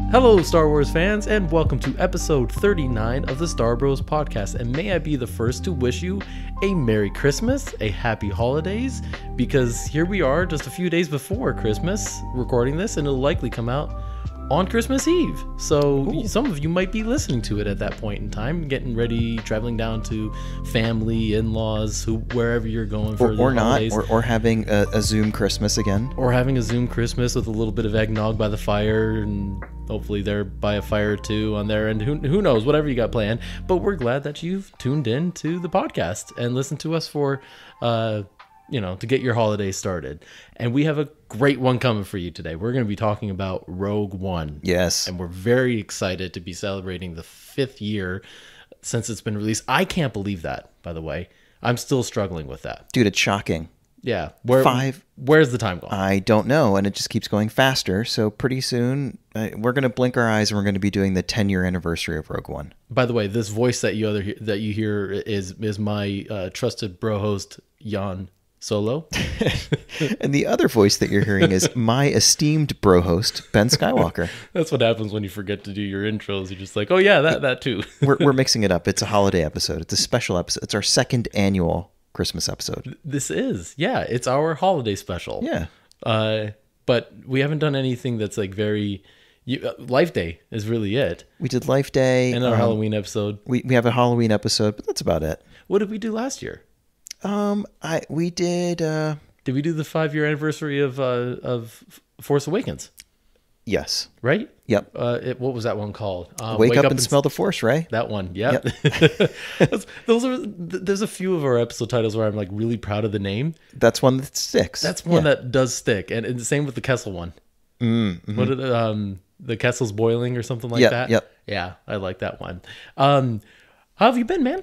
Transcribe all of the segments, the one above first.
Hello, Star Wars fans, and welcome to episode 39 of the Star Bros podcast. And may I be the first to wish you a Merry Christmas, a Happy Holidays, because here we are just a few days before Christmas recording this, and it'll likely come out on Christmas Eve. So some of you might be listening to it at that point in time, getting ready, traveling down to family, in-laws, wherever you're going for the holidays. Or having a Zoom Christmas again. Or having a Zoom Christmas with a little bit of eggnog by the fire, and hopefully they're by a fire too on there, and who knows, whatever you got planned. But we're glad that you've tuned in to the podcast and listened to us for to get your holiday started. And we have a great one coming for you today. We're going to be talking about Rogue One. Yes. And we're very excited to be celebrating the 5th year since it's been released. I can't believe that, by the way. I'm still struggling with that. Dude, it's shocking. Yeah. Where's the time gone? I don't know, and it just keeps going faster. So pretty soon, we're going to blink our eyes and we're going to be doing the 10-year anniversary of Rogue One. By the way, this voice that you hear is my trusted bro host, Jan Solo. And the other voice that you're hearing is my esteemed bro host, Ben Skywalker. That's what happens when you forget to do your intros. You're just like, oh yeah, that too. we're mixing it up. It's a holiday episode. It's a special episode. It's our second annual Christmas episode. It's our holiday special. Yeah. But we haven't done anything that's like very... Life Day is really it. We did Life Day. And our Halloween episode. We have a Halloween episode, but that's about it. What did we do last year? We did... Did we do the 5-year anniversary of Force Awakens? Yes. Right? Yep. What was that one called? Wake up and smell the Force, Ray. That one. Yep. There's a few of our episode titles where I'm like really proud of the name. That's one that sticks. That's one that does stick, and the same with the Kessel one. Mm-hmm. What are the Kessel's boiling or something like that? Yep. Yeah, I like that one. How have you been, man?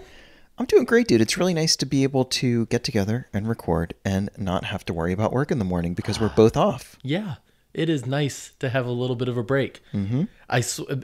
I'm doing great, dude. It's really nice to be able to get together and record and not have to worry about work in the morning because we're both off. Yeah, it is nice to have a little bit of a break. Mm-hmm.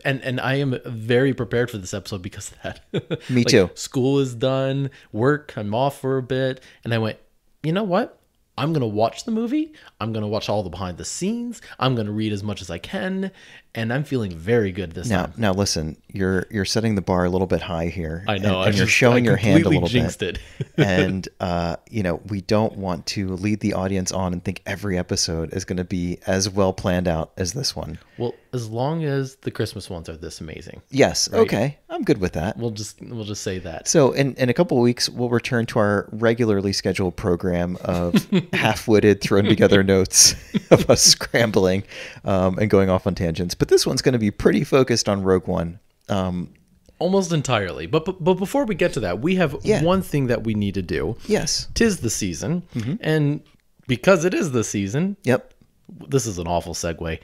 And I am very prepared for this episode because of that. Me too. School is done, work, I'm off for a bit, and I went, you know what? I'm going to watch the movie. I'm going to watch all the behind the scenes. I'm going to read as much as I can. And I'm feeling very good this time. Now listen, you're setting the bar a little bit high here. I know. And you're showing your hand a little jinxed bit. It. And, we don't want to lead the audience on and think every episode is going to be as well planned out as this one. Well, as long as the Christmas ones are this amazing. Yes. Right? Okay. I'm good with that. We'll just say that. So in a couple of weeks, we'll return to our regularly scheduled program of half-witted, thrown together notes of us scrambling and going off on tangents. But this one's going to be pretty focused on Rogue One. Almost entirely. But before we get to that, we have one thing that we need to do. Yes. 'Tis the season. Mm-hmm. And because it is the season. Yep. This is an awful segue.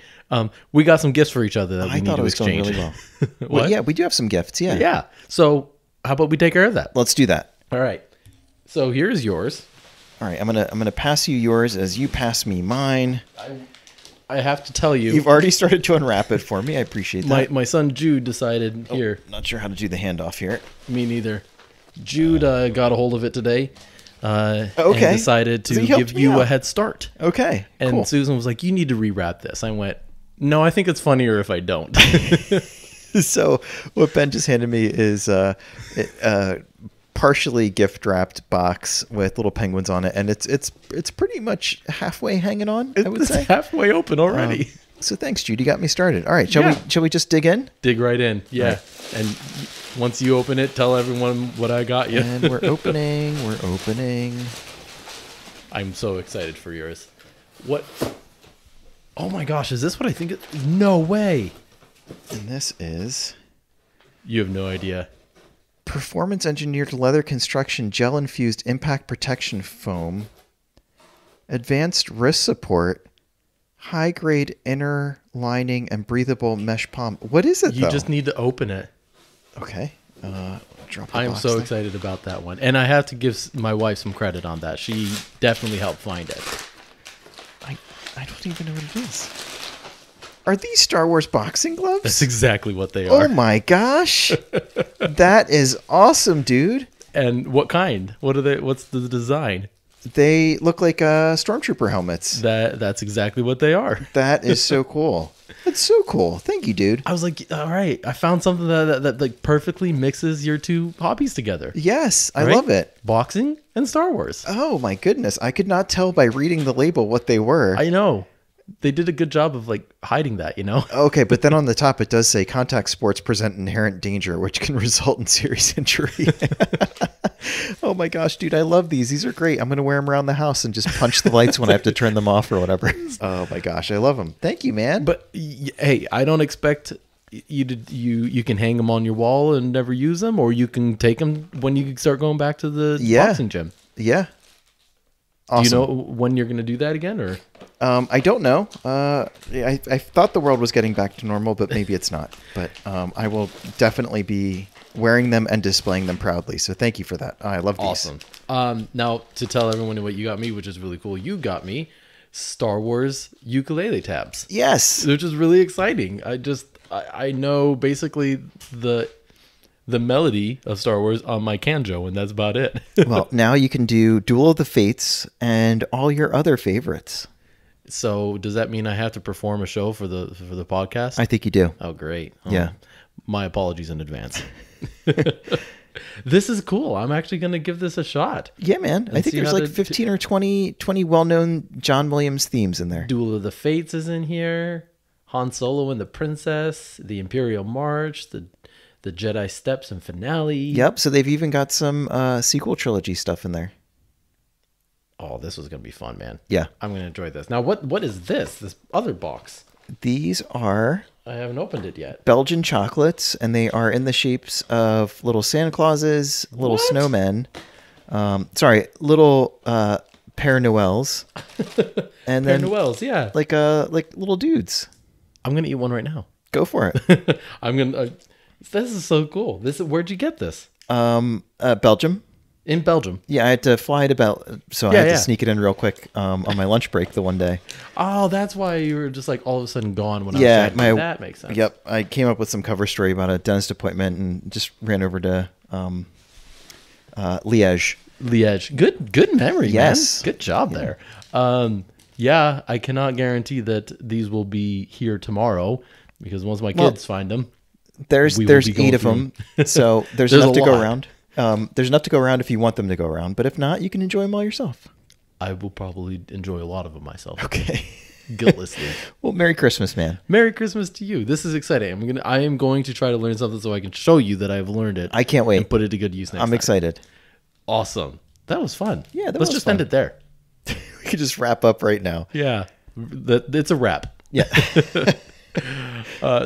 We got some gifts for each other that we need to exchange. Going really well. Well, yeah, we do have some gifts. Yeah. Yeah. So how about we take care of that? Let's do that. All right. So here's yours. All right. I'm gonna pass you yours as you pass me mine. I have to tell you, you've already started to unwrap it for me. I appreciate that. My son Jude decided here. Not sure how to do the handoff here. Me neither. Jude got a hold of it today. Okay. And decided to give you a head start. Okay. And cool. Susan was like, "You need to rewrap this." I went, "No, I think it's funnier if I don't." So what Ben just handed me is partially gift wrapped box with little penguins on it, and it's pretty much halfway hanging on. I would say halfway open already. So thanks, Jude. You got me started. All right, shall we just dig in? Dig right in. Yeah. Right. And once you open it, tell everyone what I got you. And we're opening. We're opening. I'm so excited for yours. What? Oh my gosh! Is this what I think? No way. And this is. You have no idea. Performance engineered leather construction gel infused impact protection foam, advanced wrist support, high grade inner lining, and breathable mesh palm. What is it? You just need to open it. Okay. Drop the I am box so there. excited about that one, and I have to give my wife some credit on that. She definitely helped find it. I don't even know what it is. Are these Star Wars boxing gloves? That's exactly what they are. Oh my gosh. That is awesome, dude. And what kind? What are they? What's the design? They look like stormtrooper helmets. That's exactly what they are. That is so cool. That's so cool. Thank you, dude. I was like, all right, I found something that like perfectly mixes your two hobbies together. Yes, I Right? love it. Boxing and Star Wars. Oh my goodness. I could not tell by reading the label what they were. I know. They did a good job of like hiding that, you know? Okay, but then on the top it does say contact sports present inherent danger, which can result in serious injury. Oh my gosh, dude, I love these. These are great. I'm going to wear them around the house and just punch the lights when I have to turn them off or whatever. Oh my gosh, I love them. Thank you, man. But hey, I don't expect you can hang them on your wall and never use them, or you can take them when you start going back to the boxing gym. Yeah. Awesome. Do you know when you're going to do that again, or? I don't know. I thought the world was getting back to normal, but maybe it's not. But I will definitely be wearing them and displaying them proudly. So thank you for that. I love these. Awesome. Now, to tell everyone what you got me, which is really cool, you got me Star Wars ukulele tabs. Yes. Which is really exciting. I know basically the melody of Star Wars on my Kanjo, and that's about it. Well, now you can do Duel of the Fates and all your other favorites. So does that mean I have to perform a show for the podcast? I think you do. Oh, great. Yeah. My apologies in advance. This is cool. I'm actually going to give this a shot. Yeah, man. I think see there's how like 15 or 20 well-known John Williams themes in there. Duel of the Fates is in here. Han Solo and the Princess, the Imperial March, the Jedi Steps and finale. Yep. So they've even got some sequel trilogy stuff in there. Oh, this was going to be fun, man. Yeah. I'm going to enjoy this. Now, what is this other box? These are I haven't opened it yet. Belgian chocolates, and they are in the shapes of little Santa Clauses, little What? snowmen. Little Père Noëls. And Père then Noëls, yeah. like little dudes. I'm going to eat one right now. Go for it. I'm going to... this is so cool. Where'd you get this? Belgium. In Belgium. Yeah, I had to fly to so I had to sneak it in real quick on my lunch break the one day. Oh, that's why you were just like all of a sudden gone when Yeah, I was chatting. That makes sense. Yep, I came up with some cover story about a dentist appointment and just ran over to Liège. Liège. Good memory, Yes. man. Good job there. Yeah, I cannot guarantee that these will be here tomorrow because once my kids find them, There's we will be 8 going of them, so there's There's enough a to go lot. around. There's enough to go around if you want them to go around, but if not, you can enjoy them all yourself. I will probably enjoy a lot of them myself. Okay. Guiltlessly. Well, Merry Christmas, man. Merry Christmas to you. This is exciting. I am going to try to learn something so I can show you that I've learned it. I can't wait. And put it to good use next I'm time. excited. Awesome. That was fun. Yeah, that Let's was just fun. end it there. We could just wrap up right now. Yeah. It's a wrap. Yeah.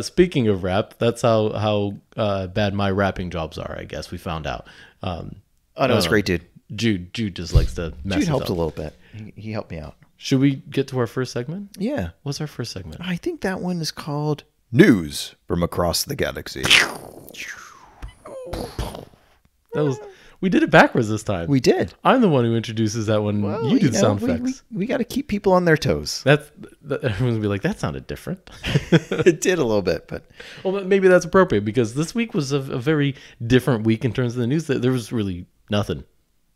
Speaking of rap, that's how bad my rapping jobs are, I guess we found out. Oh, no, it's great, dude. Jude just likes to mess Jude us helped up. a little bit. He helped me out. Should we get to our first segment? Yeah. What's our first segment? I think that one is called News from Across the Galaxy. We did it backwards this time. We did. I'm the one who introduces that when you do the sound effects. We got to keep people on their toes. Everyone's gonna be like, that sounded different. It did a little bit, but Well, maybe that's appropriate because this week was a very different week in terms of the news. There was really nothing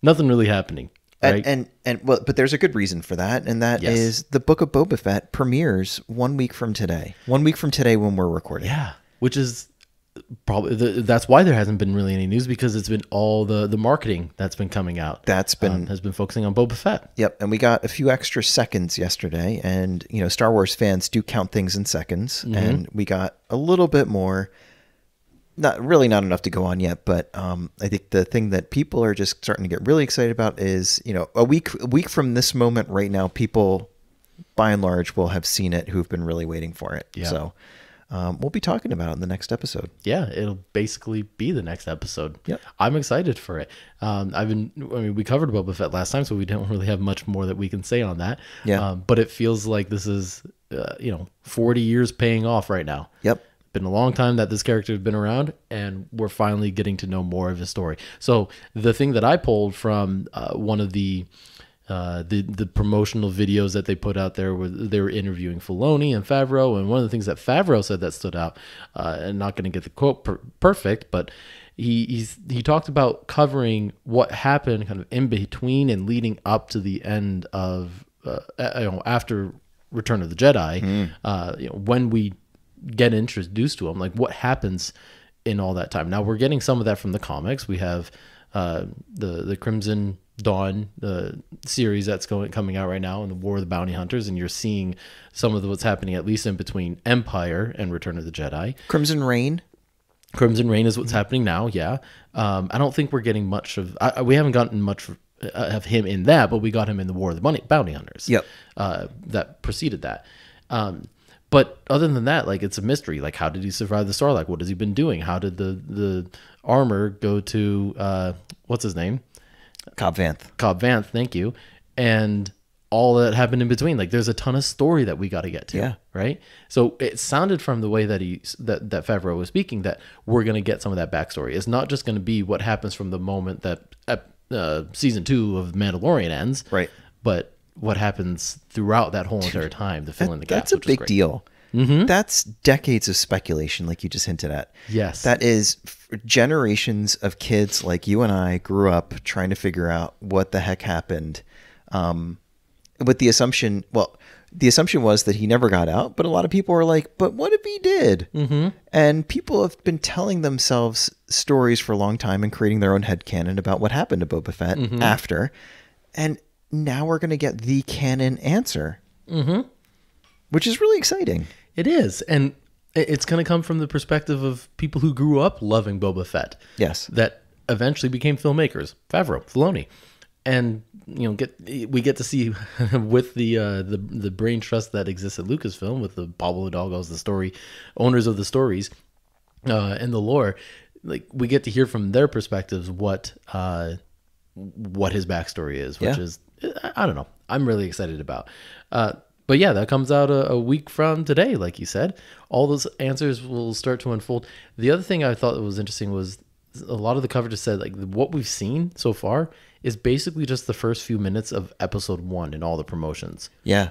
really happening. Right? but there's a good reason for that, and that Yes. is the Book of Boba Fett premieres 1 week from today. 1 week from today when we're recording. Yeah, which is probably that's why there hasn't been really any news because it's been all the marketing that's been coming out. That's been has been focusing on Boba Fett. Yep, and we got a few extra seconds yesterday, and Star Wars fans do count things in seconds, and we got a little bit more. Not enough to go on yet, but I think the thing that people are just starting to get really excited about is, a week from this moment right now, people by and large will have seen it who've been really waiting for it. Yeah. So we'll be talking about it in the next episode. Yeah, it'll basically be the next episode. Yep. I'm excited for it. We covered Boba Fett last time, so we don't really have much more that we can say on that. Yeah. But it feels like this is, 40 years paying off right now. Yep. Been a long time that this character has been around, and we're finally getting to know more of his story. So the thing that I pulled from one of the promotional videos that they put out there, where they were interviewing Filoni and Favreau, and one of the things that Favreau said that stood out, and not going to get the quote perfect, but he talked about covering what happened kind of in between and leading up to the end of after Return of the Jedi, when we get introduced to him. Like, what happens in all that time? Now we're getting some of that from the comics. We have the Crimson Dawn series that's coming out right now, in the War of the Bounty Hunters, and you're seeing some of what's happening at least in between Empire and Return of the Jedi. Crimson Reign Is what's happening now. Yeah, I don't think we're getting much of. We haven't gotten much of him in that, but we got him in the War of the Bounty Hunters. Yep. That preceded that. But other than that, like, it's a mystery. Like, how did he survive the Sarlacc? What has he been doing? How did the armor go to what's his name? Cobb Vanth, thank you. And all that happened in between. Like, there's a ton of story that we got to get to. Yeah. Right. So it sounded from the way that that Favreau was speaking that we're going to get some of that backstory. It's not just going to be what happens from the moment that season 2 of Mandalorian ends. Right. But what happens throughout that whole entire time to fill in the gaps. That's a big deal. Mm-hmm. That's decades of speculation, like you just hinted at. Yes. That is generations of kids like you and I grew up trying to figure out what the heck happened. With the assumption was that he never got out, but a lot of people were like, but what if he did? Mm-hmm. And people have been telling themselves stories for a long time and creating their own headcanon about what happened to Boba Fett after. And now we're going to get the canon answer, which is really exciting. It is. And it's going to come from the perspective of people who grew up loving Boba Fett. Yes. That eventually became filmmakers. Favreau, Filoni. And, we get to see with the brain trust that exists at Lucasfilm, with the Pablo Hidalgos, the story owners of the stories, and the lore, like, we get to hear from their perspectives what his backstory is, which is, I don't know, I'm really excited about. But yeah, that comes out a week from today, like you said. All those answers will start to unfold. The other thing I thought was interesting was a lot of the coverage said, like, what we've seen so far is basically just the first few minutes of episode 1 in all the promotions. Yeah.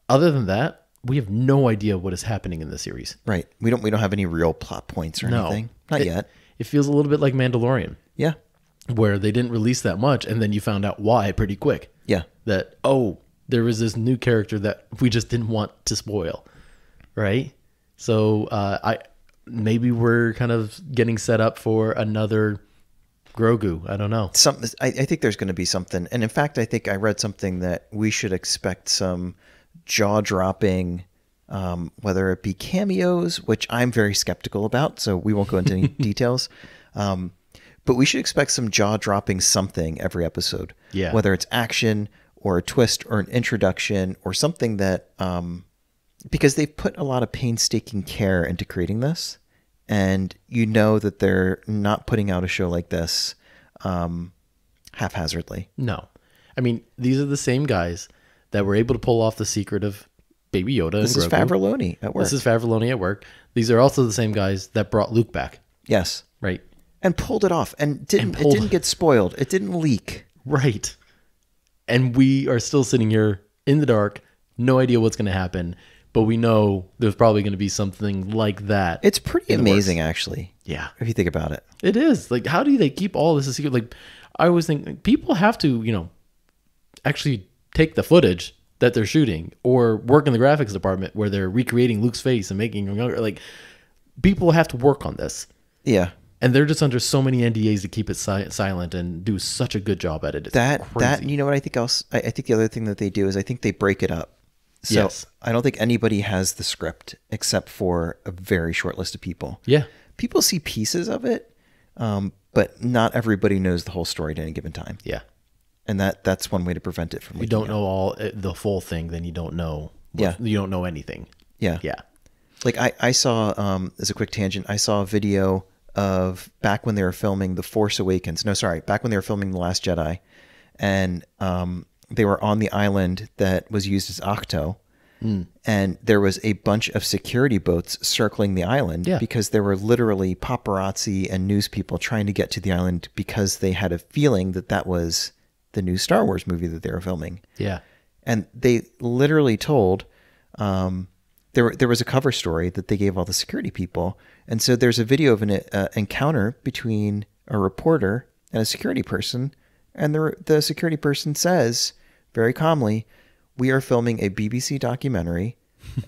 Other than that, we have no idea what is happening in the series. Right. We don't have any real plot points or anything. Not yet. It feels a little bit like Mandalorian. Yeah. Where they didn't release that much, and then you found out why pretty quick. Yeah. That, there was this new character that we just didn't want to spoil, right? So maybe we're kind of getting set up for another Grogu. I don't know. I think there's going to be something, and in fact, I think I read something that we should expect some jaw-dropping, whether it be cameos, which I'm very skeptical about, so we won't go into any details. But we should expect some jaw-dropping something every episode. Yeah. Whether it's action or a twist or an introduction or something that, because they've put a lot of painstaking care into creating this, and that they're not putting out a show like this haphazardly. No. I mean, these are the same guys that were able to pull off the secret of Baby Yoda and Grogu. This is Favreau at work. This is Favreau at work. These are also the same guys that brought Luke back. Yes. Right. And pulled it off. And it didn't get spoiled. It didn't leak. Right. And we are still sitting here in the dark, no idea what's going to happen, but we know there's probably going to be something like that. It's pretty amazing, actually. Yeah. If you think about it. It is. Like, how do they keep all this a secret? Like, I always think people have to, actually take the footage that they're shooting or work in the graphics department where they're recreating Luke's face and making him younger. Like, people have to work on this. Yeah. And they're just under so many NDAs to keep it silent and do such a good job at it. It's crazy. You know what I think else? I think the other thing that they do is I think they break it up. So yes. I don't think anybody has the script except for a very short list of people. Yeah. People see pieces of it, but not everybody knows the whole story at any given time. Yeah. And that's one way to prevent it from. You don't know the full thing, then you don't know. You don't know anything. Yeah. Yeah. Like I saw, as a quick tangent, I saw a video of back when they were filming The Force Awakens. No, sorry, back when they were filming The Last Jedi, and they were on the island that was used as Ahch-To, and there was a bunch of security boats circling the island because there were literally paparazzi and news people trying to get to the island because they had a feeling that was the new Star Wars movie that they were filming. Yeah. And they literally told, there was a cover story that they gave all the security people. And so there's a video of an encounter between a reporter and a security person. And the security person says very calmly, "We are filming a BBC documentary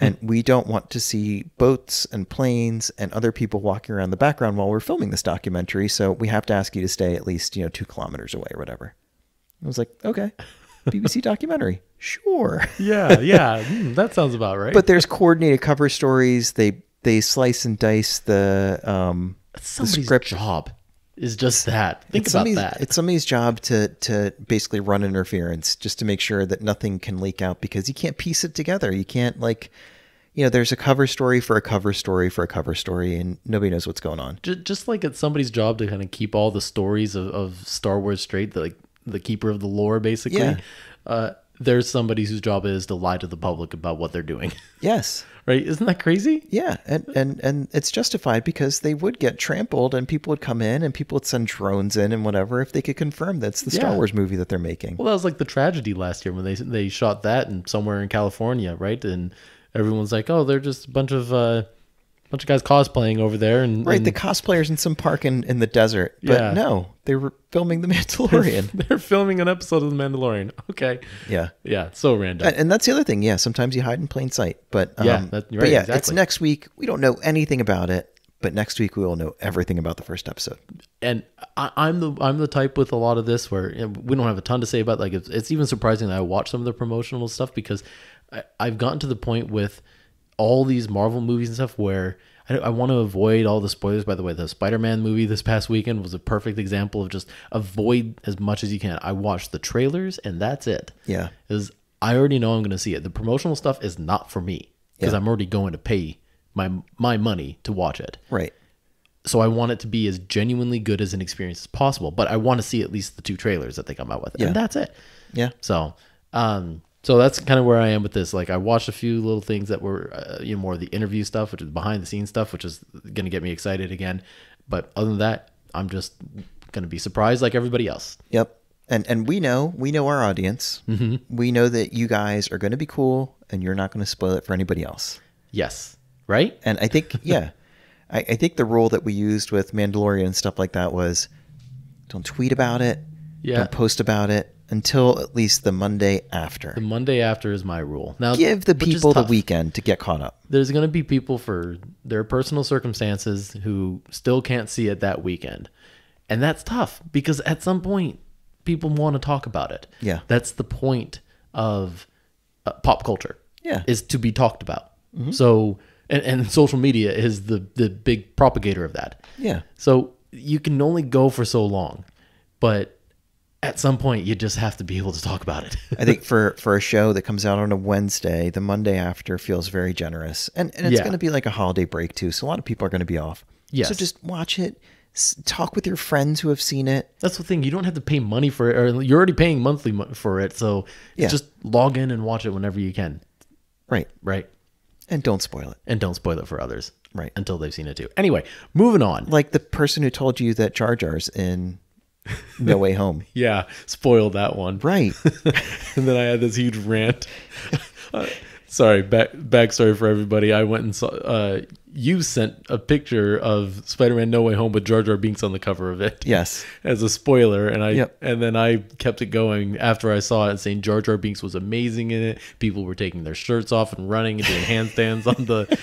And we don't want to see boats and planes and other people walking around the background while we're filming this documentary. So we have to ask you to stay at least, 2 kilometers away or whatever. I was like, okay, BBC documentary. Sure. Yeah. That sounds about right. But there's coordinated cover stories. They slice and dice the somebody's script. job is just that. Think It's about somebody's- that. It's somebody's job to basically run interference just to make sure that nothing can leak out, because you can't piece it together. You can't there's a cover story for a cover story for a cover story, and nobody knows what's going on. Just like it's somebody's job to kind of keep all the stories of Star Wars straight, like the keeper of the lore, basically. Yeah. There's somebody whose job is to lie to the public about what they're doing. Yes. Right? Isn't that crazy? Yeah, and it's justified, because they would get trampled and people would come in and people would send drones in and whatever if they could confirm that's the Star Yeah. Wars movie that they're making. Well, that was like the tragedy last year when they shot that in somewhere in California, right? And everyone's like, "Oh, they're just a bunch of guys cosplaying over there." And Right, and the cosplayers in some park in the desert. But Yeah. no, they were filming The Mandalorian. they're filming an episode of The Mandalorian. Okay, Yeah. yeah, so random. And that's the other thing. Yeah, sometimes you hide in plain sight. But Yeah, you're right, but yeah, it's exactly. next week. We don't know anything about it, but next week we will know everything about the first episode. And I'm the type with a lot of this where we don't have a ton to say about. Like it's even surprising that I watch some of the promotional stuff, because I've gotten to the point with all these Marvel movies and stuff where I want to avoid all the spoilers. By the way, the Spider-Man movie this past weekend was a perfect example of just avoid as much as you can. I watched the trailers and that's it. Yeah. Is I already know I'm going to see it. The promotional stuff is not for me, because Yeah. I'm already going to pay my money to watch it. Right. So I want it to be as genuinely good as an experience as possible, but I want to see at least the 2 trailers that they come out with, Yeah. and that's it. Yeah. So, so that's kind of where I am with this. Like, I watched a few little things that were, more of the interview stuff, which is behind the scenes stuff, which is going to get me excited again. But other than that, I'm just going to be surprised like everybody else. Yep. And we know our audience. Mm-hmm. We know that you guys are going to be cool and you're not going to spoil it for anybody else. Yes. Right? And I think, yeah, I think the rule that we used with Mandalorian and stuff like that was don't tweet about it. Yeah. Don't post about it until at least the Monday after. The Monday after is my rule. Now, Give the which is people the tough. weekend to get caught up. There's going to be people for their personal circumstances who still can't see it that weekend. And that's tough, because at some point people want to talk about it. Yeah. That's the point of pop culture. Yeah. Is to be talked about. Mm-hmm. So, and social media is the big propagator of that. Yeah. So you can only go for so long, but at some point you just have to be able to talk about it. I think for a show that comes out on a Wednesday, the Monday after feels very generous. And it's Yeah. going to be like a holiday break too. So a lot of people are going to be off. Yes. So just watch it. Talk with your friends who have seen it. That's the thing. You don't have to pay money for it, or you're already paying monthly for it. So Yeah. just log in and watch it whenever you can. Right. Right. And don't spoil it. And don't spoil it for others. Right. Until they've seen it too. Anyway, moving on. Like the person who told you that Jar Jar's in No Way Home. Yeah. Spoiled that one. Right. And then I had this huge rant. Sorry, backstory for everybody. I went and saw, you sent a picture of Spider-Man No Way Home with Jar Jar Binks on the cover of it. Yes. As a spoiler. And Yep. and then I kept it going after I saw it, saying Jar Jar Binks was amazing in it. People were taking their shirts off and running and doing handstands on the,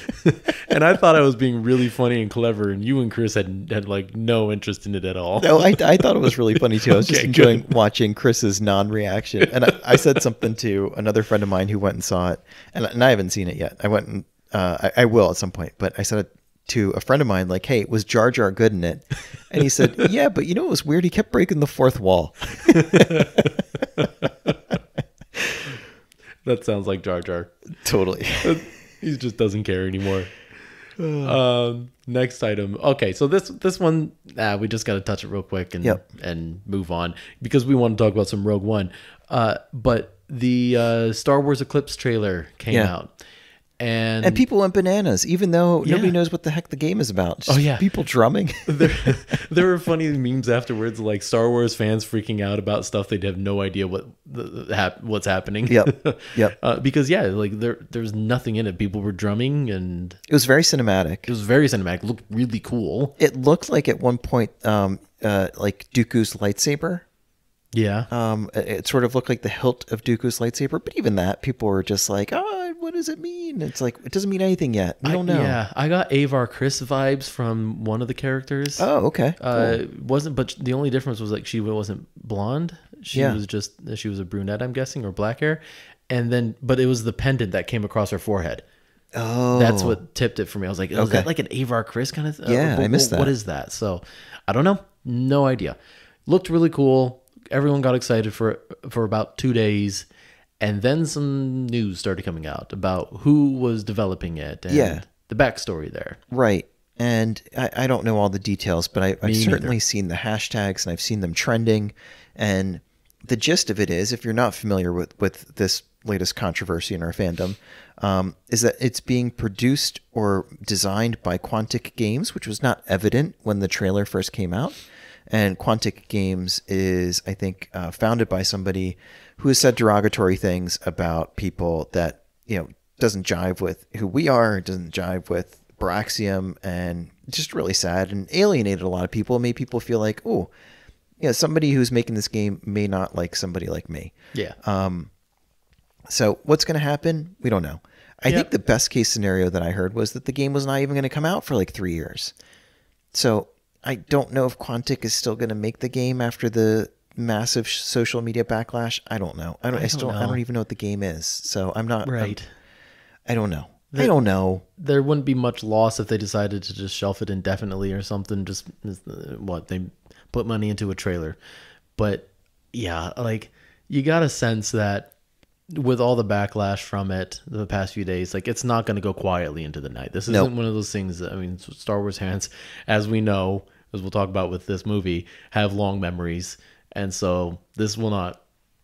and I thought I was being really funny and clever. And you and Chris had like no interest in it at all. No, I thought it was really funny too. I was just Okay, enjoying good. watching Chris's non-reaction. And I said something to another friend of mine who went and saw it, and I haven't seen it yet. I went and I will at some point, but I said it to a friend of mine, like, "Hey, was Jar Jar good in it?" And he said, "Yeah, but you know what was weird? He kept breaking the fourth wall." That sounds like Jar Jar. Totally. He just doesn't care anymore. Next item. Okay, so this one, we just got to touch it real quick and Yep. and move on, because we want to talk about some Rogue One. But the Star Wars Eclipse trailer came Yeah. out, and And people went bananas, even though nobody Yeah. knows what the heck the game is about. Just Oh, yeah. people drumming. there were funny memes afterwards, like Star Wars fans freaking out about stuff they'd have no idea what's happening. Yep. Yep. Because like there's nothing in it. People were drumming, and It was very cinematic. it was very cinematic. It looked really cool. It looked like at one point, like Dooku's lightsaber. Yeah. It sort of looked like the hilt of Dooku's lightsaber, but even that, people were just like, "Oh, what does it mean?" It's like it doesn't mean anything yet. We don't know. Yeah, I got Avar Chris vibes from one of the characters. Oh, okay. Cool. Wasn't, but the only difference was like she wasn't blonde. She Yeah. was just she was a brunette, I'm guessing, or black hair. And then, but it was the pendant that came across her forehead. Oh, That's what tipped it for me. I was like, is Okay. that like an Avar Chris kind of? Yeah, I missed What that. is that? So I don't know. No idea. Looked really cool. Everyone got excited for about 2 days, and then some news started coming out about who was developing it and Yeah. the backstory there. right. And I don't know all the details, but I've Me certainly neither. seen the hashtags and I've seen them trending. And the gist of it is, if you're not familiar with this latest controversy in our fandom, is that it's being produced or designed by Quantic Games, which was not evident when the trailer first came out. And Quantic Games is, I think, founded by somebody who has said derogatory things about people that, doesn't jive with who we are, doesn't jive with Baraxium, and just really sad and alienated a lot of people, made people feel like, oh, somebody who's making this game may not like somebody like me. Yeah. So what's going to happen? We don't know. I Yep. think the best case scenario that I heard was that the game was not even going to come out for like 3 years. So I don't know if Quantic is still going to make the game after the massive social media backlash. I don't know. I don't know. don't even know what the game is. So I'm not Right. I don't know. I don't know. There wouldn't be much loss if they decided to just shelf it indefinitely or something. Just they put money into a trailer. But yeah, like you got a sense that with all the backlash from it the past few days, like it's not going to go quietly into the night. This isn't Nope. one of those things that, I mean, Star Wars fans, as we know, as we'll talk about with this movie, have long memories. And so this will not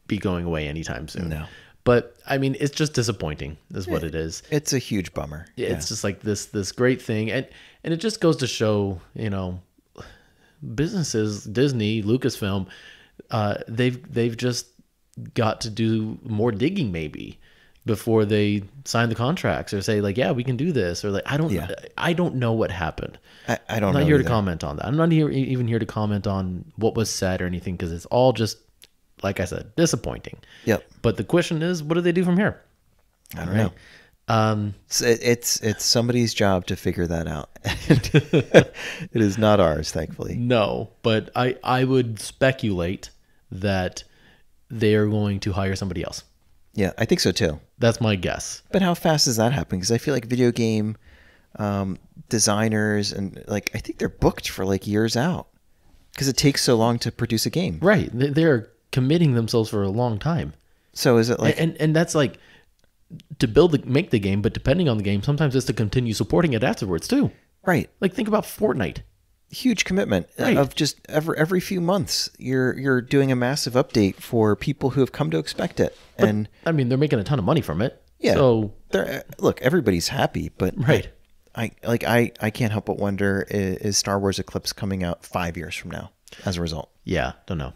be going away anytime soon. No. But I mean, it's just disappointing is what it is. It's a huge bummer. Yeah, it's just like this great thing, and it just goes to show, businesses, Disney, Lucasfilm, they've just got to do more digging maybe before they sign the contracts or say like, yeah, we can do this, or like I don't know what happened. I don't I'm know. not here to either. comment on that. I'm not even here to comment on what was said or anything, because it's all just, like I said, disappointing. Yep. But the question is, what do they do from here? I don't know. So it's somebody's job to figure that out. It is not ours, thankfully. No, but I would speculate that they are going to hire somebody else. Yeah, I think so too. That's my guess. But how fast does that happen? Because I feel like video game designers and like I think they're booked for like years out because it takes so long to produce a game. Right. They're committing themselves for a long time. So is it like And that's like to make the game, but depending on the game, sometimes it's to continue supporting it afterwards too. right? Like think about Fortnite. Huge commitment Right. of just every few months you're doing a massive update for people who have come to expect it. And I mean, they're making a ton of money from it. yeah, So look, everybody's happy, but right. I can't help but wonder, is Star Wars Eclipse coming out 5 years from now as a result? Yeah, don't know.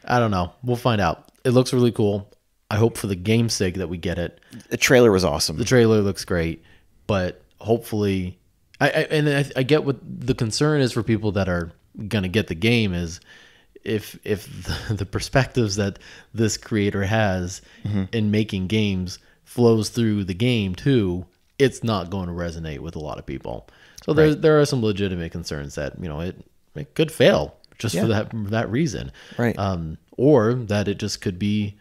I don't know. We'll find out. It looks really cool. I hope for the game's sake that we get it. The trailer was awesome. The trailer looks great, but hopefully, I get what the concern is for people that are gonna get the game is if the perspectives that this creator has in making games flows through the game too, it's not going to resonate with a lot of people. So there are some legitimate concerns that it could fail just for that reason, Right. or that it just could be,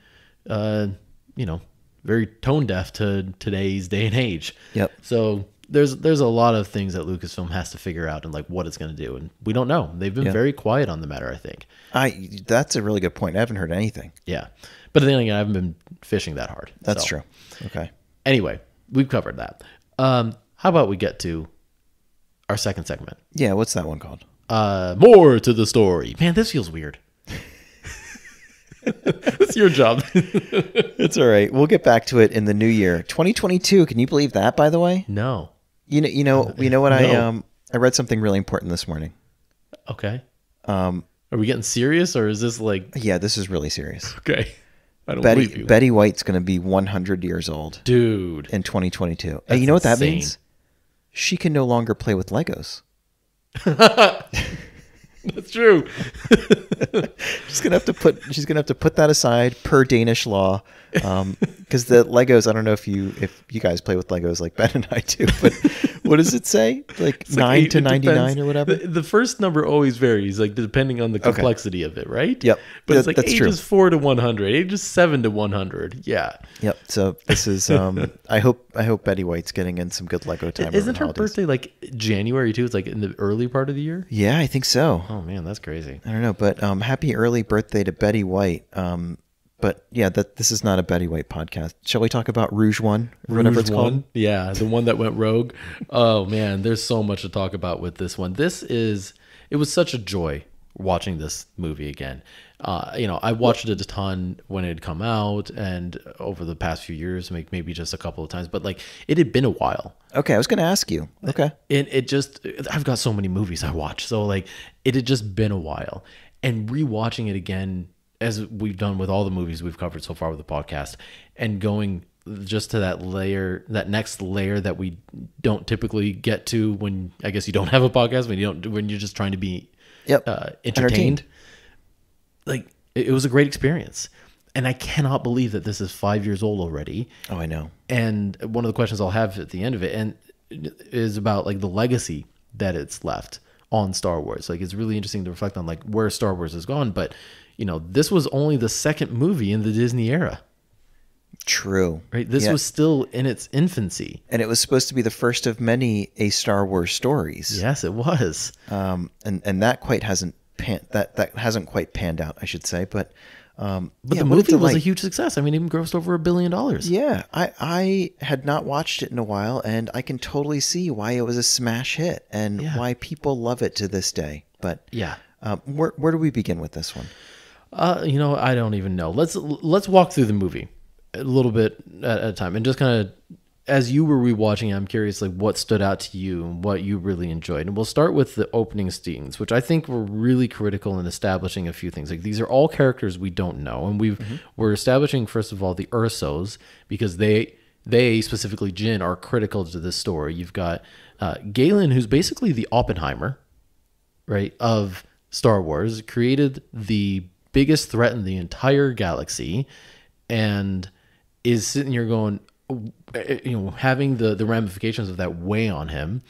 very tone deaf to today's day and age. Yep. So there's a lot of things that Lucasfilm has to figure out and like what it's going to do, and we don't know. They've been very quiet on the matter, I think. That's a really good point. I haven't heard anything. Yeah, but then again, I haven't been fishing that hard. That's So, true. Okay. Anyway, we've covered that. How about we get to our second segment? Yeah. What's that one called? More to the story. Man, this feels weird. It's your job. It's all right. We'll get back to it in the new year, 2022. Can you believe that? By the way, No. you know what? No. I read something really important this morning. Okay. Are we getting serious, or is this like Yeah, this is really serious. okay? I don't believe you, Betty White's going to be 100 years old dude. in 2022. And That's you know what that insane. means? She can no longer play with Legos. That's true. She's gonna have to put that aside per Danish law, because the Legos. I don't know if you guys play with Legos like Ben and I do, but what does it say? Like It's 9 to it 99 depends. or whatever. The first number always varies, like depending on the complexity of it, right? Yep. But it's like That's true. ages 4 to 100, ages 7 to 100. Yeah. Yep. So this is. I hope Betty White's getting in some good Lego time. Isn't over the her holidays. birthday like January too? It's like in the early part of the year. Yeah, I think so. Oh man, that's crazy. I don't know, but happy early birthday to Betty White. But yeah, this is not a Betty White podcast. Shall we talk about Rouge One, or whatever it's called? One. Yeah, the one that went rogue. Oh man, there's so much to talk about with this one. It was such a joy watching this movie again. I watched it a ton when it had come out and over the past few years, maybe just a couple of times, but like it had been a while. Okay, I was going to ask you. Okay. I've got so many movies I watch. So like it had just been a while, and rewatching it again, as we've done with all the movies we've covered so far with the podcast, and going just to that next layer that we don't typically get to when I guess you don't have a podcast, when you're just trying to be entertained. Like it was a great experience, and I cannot believe that this is 5 years old already. Oh, I know. And one of the questions I'll have at the end of it and is about like the legacy that it's left on Star Wars. Like it's really interesting to reflect on like where Star Wars has gone, but this was only the second movie in the Disney era. True. Right? This was still in its infancy. And it was supposed to be the first of many A Star Wars stories. Yes, it was. And that quite hasn't hasn't quite panned out, I should say. But the movie was a huge success. I mean, it even grossed over $1 billion. Yeah, I had not watched it in a while, and I can totally see why it was a smash hit and why people love it to this day. But yeah, where do we begin with this one? I don't even know. Let's walk through the movie a little bit at a time, and just kind of as you were rewatching, I'm curious like what stood out to you and what you really enjoyed. And we'll start with the opening scenes, which I think were really critical in establishing a few things. Like these are all characters we don't know, and we're establishing first of all the Ursos, because they specifically Jyn are critical to this story. You've got Galen, who's basically the Oppenheimer, right, of Star Wars, created the biggest threat in the entire galaxy, and is sitting here going, having the ramifications of that weigh on him,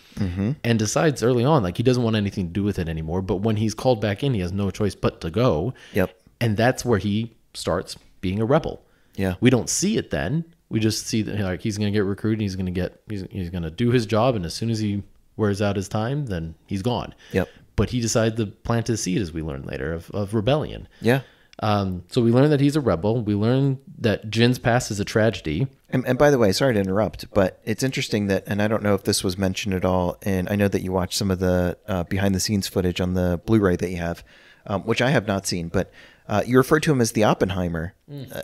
and decides early on like he doesn't want anything to do with it anymore. But when he's called back in, he has no choice but to go. Yep. And that's where he starts being a rebel. Yeah. We don't see it then. We just see that like he's going to get recruited. He's going to do his job, and as soon as he wears out his time, then he's gone. Yep. But he decided to plant his seed, as we learn later, of rebellion. Yeah. So we learn that he's a rebel. We learn that Jin's past is a tragedy. And by the way, sorry to interrupt, but it's interesting that, and I don't know if this was mentioned at all, and I know that you watched some of the behind-the-scenes footage on the Blu-ray that you have, which I have not seen, but you referred to him as the Oppenheimer,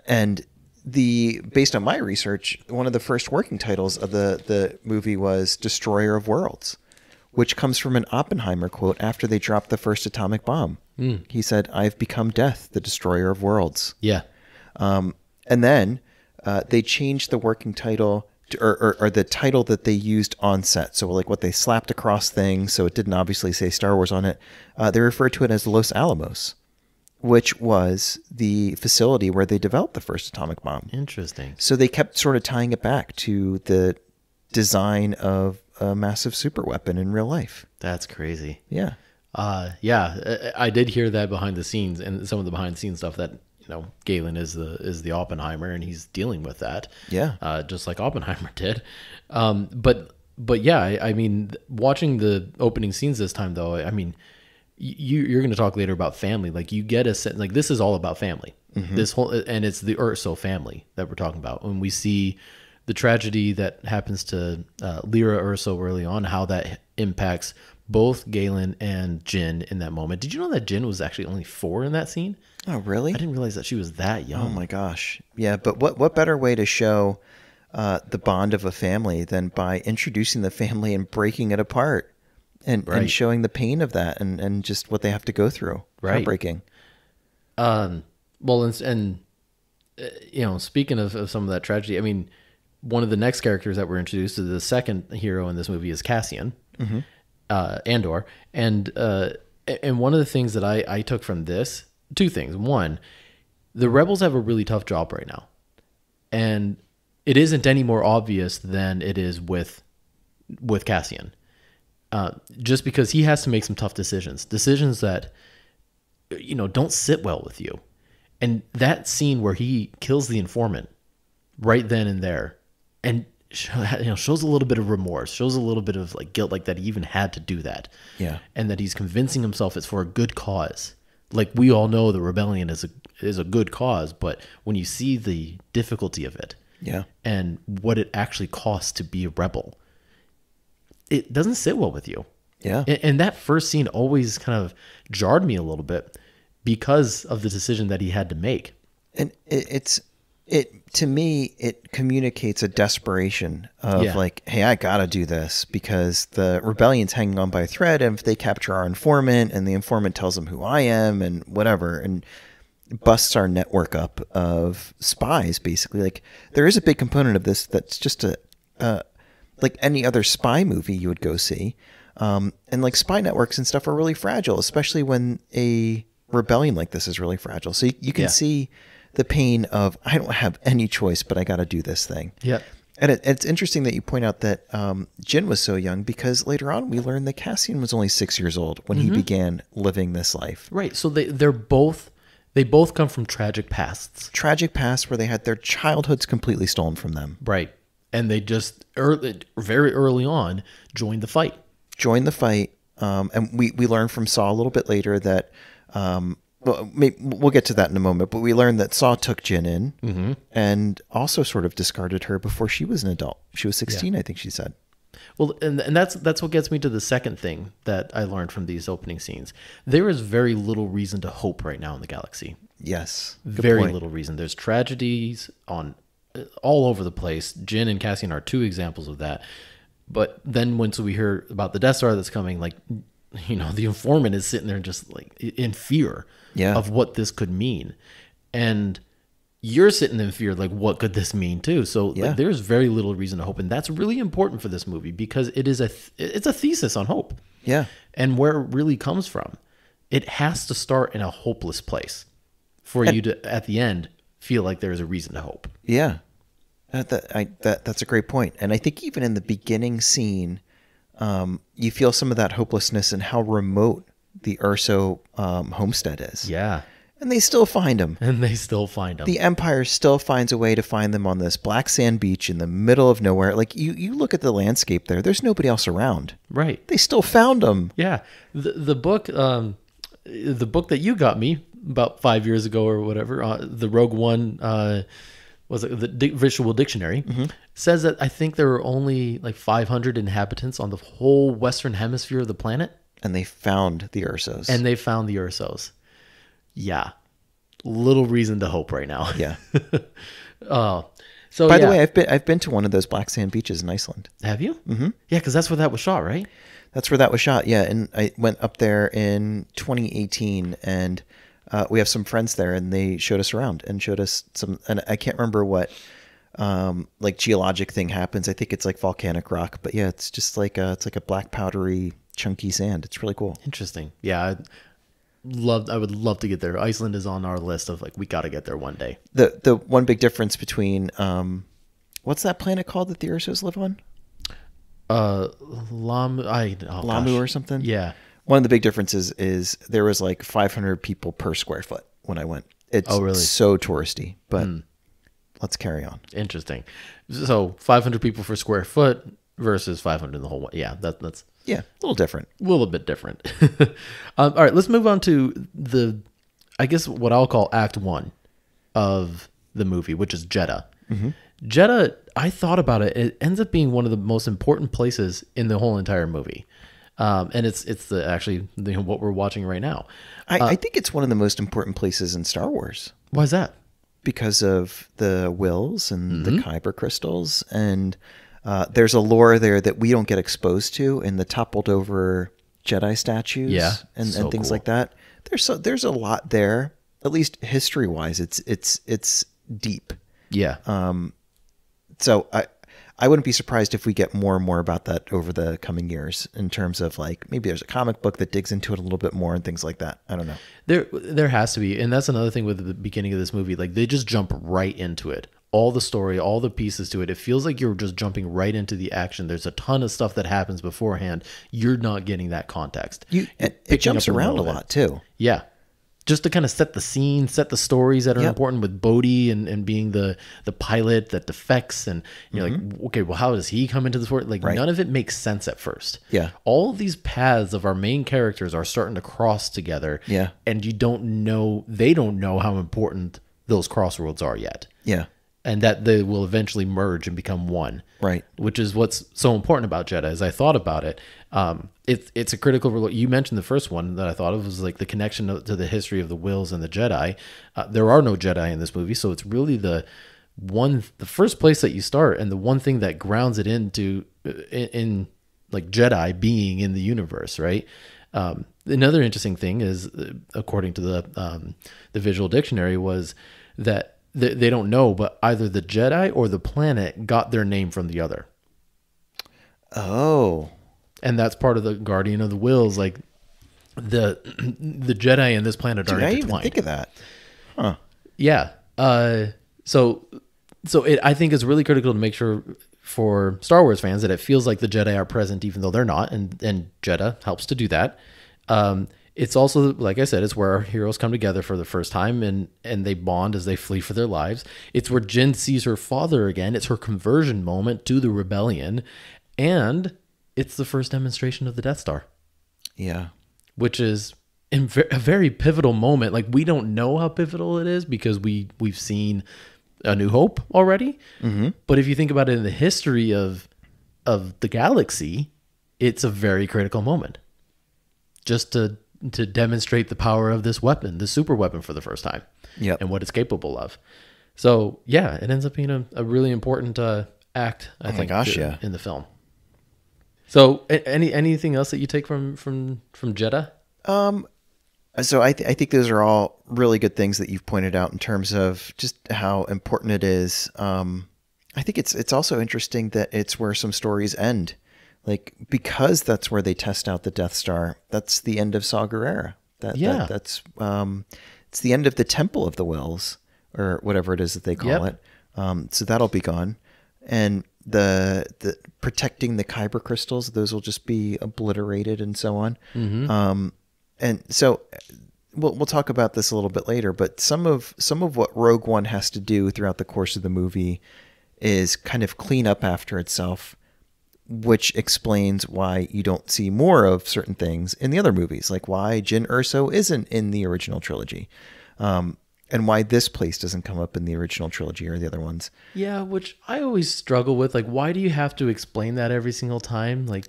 and based on my research, one of the first working titles of the movie was Destroyer of Worlds, which comes from an Oppenheimer quote after they dropped the first atomic bomb. He said, "I've become death, the destroyer of worlds." Yeah. And then they changed the working title or the title that they used on set. So like what they slapped across things, so it didn't obviously say Star Wars on it. They referred to it as Los Alamos, which was the facility where they developed the first atomic bomb. Interesting. So they kept sort of tying it back to the design of a massive superweapon in real life. That's crazy. Yeah. I did hear that behind the scenes, and some of the behind the scenes stuff that Galen is the Oppenheimer, and he's dealing with that. Yeah. Just like Oppenheimer did. But yeah, I mean, watching the opening scenes this time though, I mean, you're going to talk later about family. Like you get a sense, like this is all about family. This whole, and it's the Urso family that we're talking about. When we see the tragedy that happens to Lyra Urso early on, how that impacts both Galen and Jyn in that moment. Did you know that Jyn was actually only 4 in that scene? Oh, really? I didn't realize that she was that young. Oh my gosh. Yeah, but what better way to show the bond of a family than by introducing the family and breaking it apart and showing the pain of that and just what they have to go through. Right. Heartbreaking. Well, and speaking of some of that tragedy, I mean, one of the next characters that we're introduced to, the second hero in this movie, is Cassian. Andor, and And one of the things that I took from this, two things. One, the rebels have a really tough job right now. And it isn't any more obvious than it is with Cassian. Just because he has to make some tough decisions that, don't sit well with you. And that scene where he kills the informant right then and there, and shows a little bit of remorse, shows a little bit of like guilt, like that he even had to do that. Yeah. And that he's convincing himself it's for a good cause. Like we all know the rebellion is a good cause, but when you see the difficulty of it, yeah, and what it actually costs to be a rebel, it doesn't sit well with you. Yeah. And that first scene always kind of jarred me a little bit because of the decision that he had to make. And to me, it communicates a desperation of like, hey, I gotta do this because the rebellion's hanging on by a thread. And if they capture our informant and the informant tells them who I am and whatever, and busts our network up of spies, basically, like there is a big component of this that's just like any other spy movie you would go see. And like spy networks and stuff are really fragile, especially when a rebellion like this is really fragile. So you can see the pain of, I don't have any choice, but I got to do this thing. Yeah. And it's interesting that you point out that Jyn was so young, because later on we learned that Cassian was only 6 years old when he began living this life. Right. So they both come from tragic pasts. Tragic pasts where they had their childhoods completely stolen from them. Right. And they just very early on joined the fight. And we learned from Saw a little bit later that, we'll get to that in a moment, but we learned that Saw took Jyn in and also sort of discarded her before she was an adult. She was 16, I think she said. Well, and that's what gets me to the second thing that I learned from these opening scenes. There is very little reason to hope right now in the galaxy. Yes. Very little reason. There's tragedies all over the place. Jyn and Cassian are two examples of that. But then once we hear about the Death Star that's coming, like, the informant is sitting there just like in fear of what this could mean. And you're sitting in fear, like, what could this mean too? So like, there's very little reason to hope. And that's really important for this movie because it's a thesis on hope. Yeah. And where it really comes from. It has to start in a hopeless place for you to, at the end, feel like there's a reason to hope. Yeah. That's a great point. And I think even in the beginning scene, you feel some of that hopelessness and how remote the Urso homestead is. Yeah. And they still find him. The Empire still finds a way to find them on this black sand beach in the middle of nowhere. Like you look at the landscape there, there's nobody else around. Right. They still found them. Yeah. The book that you got me about 5 years ago or whatever, the Rogue One, was it the Visual Dictionary, says that I think there are only like 500 inhabitants on the whole Western hemisphere of the planet. And they found the Ursos. Yeah. Little reason to hope right now. Yeah. So by the way, I've been to one of those black sand beaches in Iceland. Have you? Mm-hmm. Yeah, because that's where that was shot, right? That's where that was shot. Yeah, and I went up there in 2018, and we have some friends there, and they showed us around and showed us some. And I can't remember what like geologic thing happens. I think it's like volcanic rock, but yeah, it's just like it's like a black powdery chunky sand. It's really cool. Interesting. Yeah, I would love to get there. Iceland is on our list of like we got to get there one day. The one big difference between what's that planet called that the Ursos live on? Lamu or something. Yeah. One of the big differences is there was like 500 people per square foot when I went. It's really? So touristy, but let's carry on. Interesting. So 500 people per square foot versus 500 in the whole. Yeah, that's a little different. A little bit different. All right, let's move on to I guess what I'll call Act 1 of the movie, which is Jedha. Mm-hmm. Jedha, I thought about it. It ends up being one of the most important places in the whole entire movie. And it's what we're watching right now. I think it's one of the most important places in Star Wars. Why is that? Because of the wills and the kyber crystals, and there's a lore there that we don't get exposed to in the toppled over Jedi statues, and things like that. There's a lot there, at least history wise. It's deep. Yeah. So I wouldn't be surprised if we get more and more about that over the coming years in terms of like maybe there's a comic book that digs into it a little bit more and things like that. I don't know. There has to be, and that's another thing with the beginning of this movie. Like they just jump right into it. All the story, all the pieces to it. It feels like you're just jumping right into the action. There's a ton of stuff that happens beforehand. You're not getting that context. It jumps around a lot too. Yeah. Just to kind of set the scene, set the stories that are important with Bodhi and being the pilot that defects. And you're like, okay, well, how does he come into this world? Like none of it makes sense at first. Yeah. All of these paths of our main characters are starting to cross together. Yeah. And they don't know how important those crossroads are yet. Yeah. And that they will eventually merge and become one. Right. Which is what's so important about Jedha. As I thought about it, it's a critical. You mentioned the first one that I thought of was like the connection to the history of the Wills and the Jedi. There are no Jedi in this movie, so it's really the first place that you start, and the one thing that grounds it into in like Jedi being in the universe, right? Another interesting thing is, according to the visual dictionary, was that they don't know, but either the Jedi or the planet got their name from the other. Oh. And that's part of the Guardian of the Wills. Like the Jedi and this planet are intertwined. I didn't even think of that. Huh. Yeah. So I think it's really critical to make sure for Star Wars fans that it feels like the Jedi are present, even though they're not. And Jedha helps to do that. It's also, like I said, it's where our heroes come together for the first time and they bond as they flee for their lives. It's where Jyn sees her father again. It's her conversion moment to the rebellion. And it's the first demonstration of the Death Star. Yeah. Which is a very pivotal moment. Like, we don't know how pivotal it is because we've seen A New Hope already. Mm-hmm. But if you think about it in the history of the galaxy, it's a very critical moment. Just to demonstrate the power of this weapon, the super weapon, for the first time. Yep. And what it's capable of. So yeah, it ends up being a really important act, I think, in the film. So anything else that you take from Jedha? So I think those are all really good things that you've pointed out in terms of just how important it is. I think it's also interesting that it's where some stories end. Like, because that's where they test out the Death Star. That's the end of Saw Gerrera. That's it's the end of the Temple of the Wills, or whatever it is that they call it. So that'll be gone, and the protecting the kyber crystals, those will just be obliterated, and so on. Mm-hmm. And so we'll talk about this a little bit later. But some of what Rogue One has to do throughout the course of the movie is kind of clean up after itself, which explains why you don't see more of certain things in the other movies, like why Jyn Erso isn't in the original trilogy, and why this place doesn't come up in the original trilogy or the other ones. Yeah, which I always struggle with. Like, why do you have to explain that every single time? Like,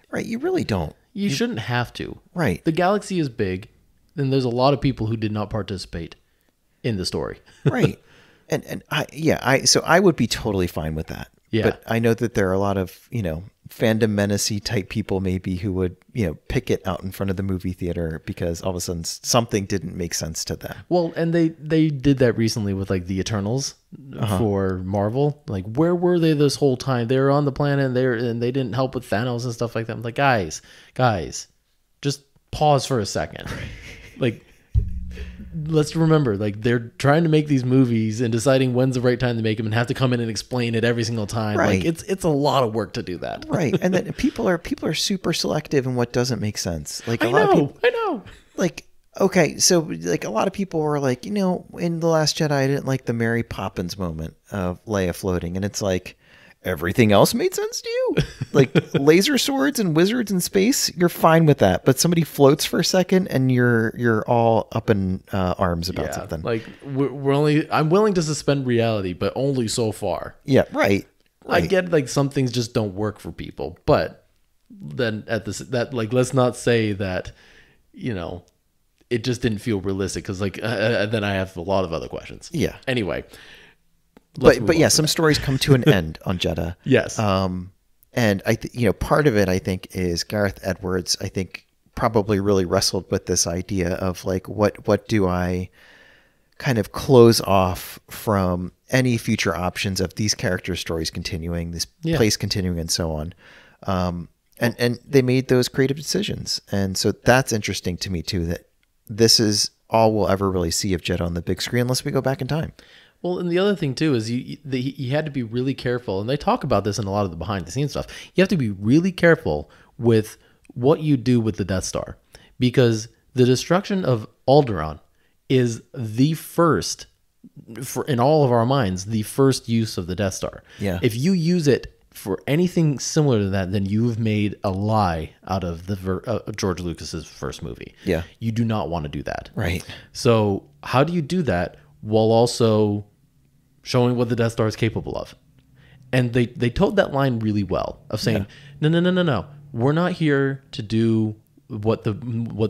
right, you really don't. You shouldn't have to. Right. The galaxy is big, and there's a lot of people who did not participate in the story. Right. And I would be totally fine with that. Yeah. But I know that there are a lot of, fandom menace-y type people maybe who would, pick it out in front of the movie theater because all of a sudden something didn't make sense to them. Well, and they did that recently with like the Eternals for Marvel. Like, where were they this whole time? They were on the planet and they didn't help with Thanos and stuff like that. I'm like, guys, just pause for a second. Like, let's remember, like, they're trying to make these movies and deciding when's the right time to make them and have to come in and explain it every single time. Right. Like, it's a lot of work to do that. Right. And then people are super selective in what doesn't make sense. Like, I know. Like, okay, so like a lot of people were like, in The Last Jedi, I didn't like the Mary Poppins moment of Leia floating, and it's like, everything else made sense to you? Like, laser swords and wizards in space, you're fine with that. But somebody floats for a second and you're all up in arms about something. Like, I'm willing to suspend reality, but only so far. Yeah, right. I get, like, some things just don't work for people, but then let's not say that, it just didn't feel realistic, because then I have a lot of other questions. Yeah. Anyway. But yeah, some stories come to an end on Jedha. Yes. And part of it, I think, is Gareth Edwards, I think, probably really wrestled with this idea of like, what do I kind of close off from any future options of these character stories continuing, this place continuing, and so on. And they made those creative decisions. And so that's interesting to me too, that this is all we'll ever really see of Jet on the big screen unless we go back in time. Well, and the other thing too is you had to be really careful, and they talk about this in a lot of the behind the scenes stuff. You have to be really careful with what you do with the Death Star, because the destruction of Alderaan is the first, in all of our minds, the first use of the Death Star. Yeah. If you use it for anything similar to that, then you've made a lie out of the George Lucas's first movie. Yeah. You do not want to do that. Right. So how do you do that while also showing what the Death Star is capable of? And they told that line really well of saying, no. We're not here to do what the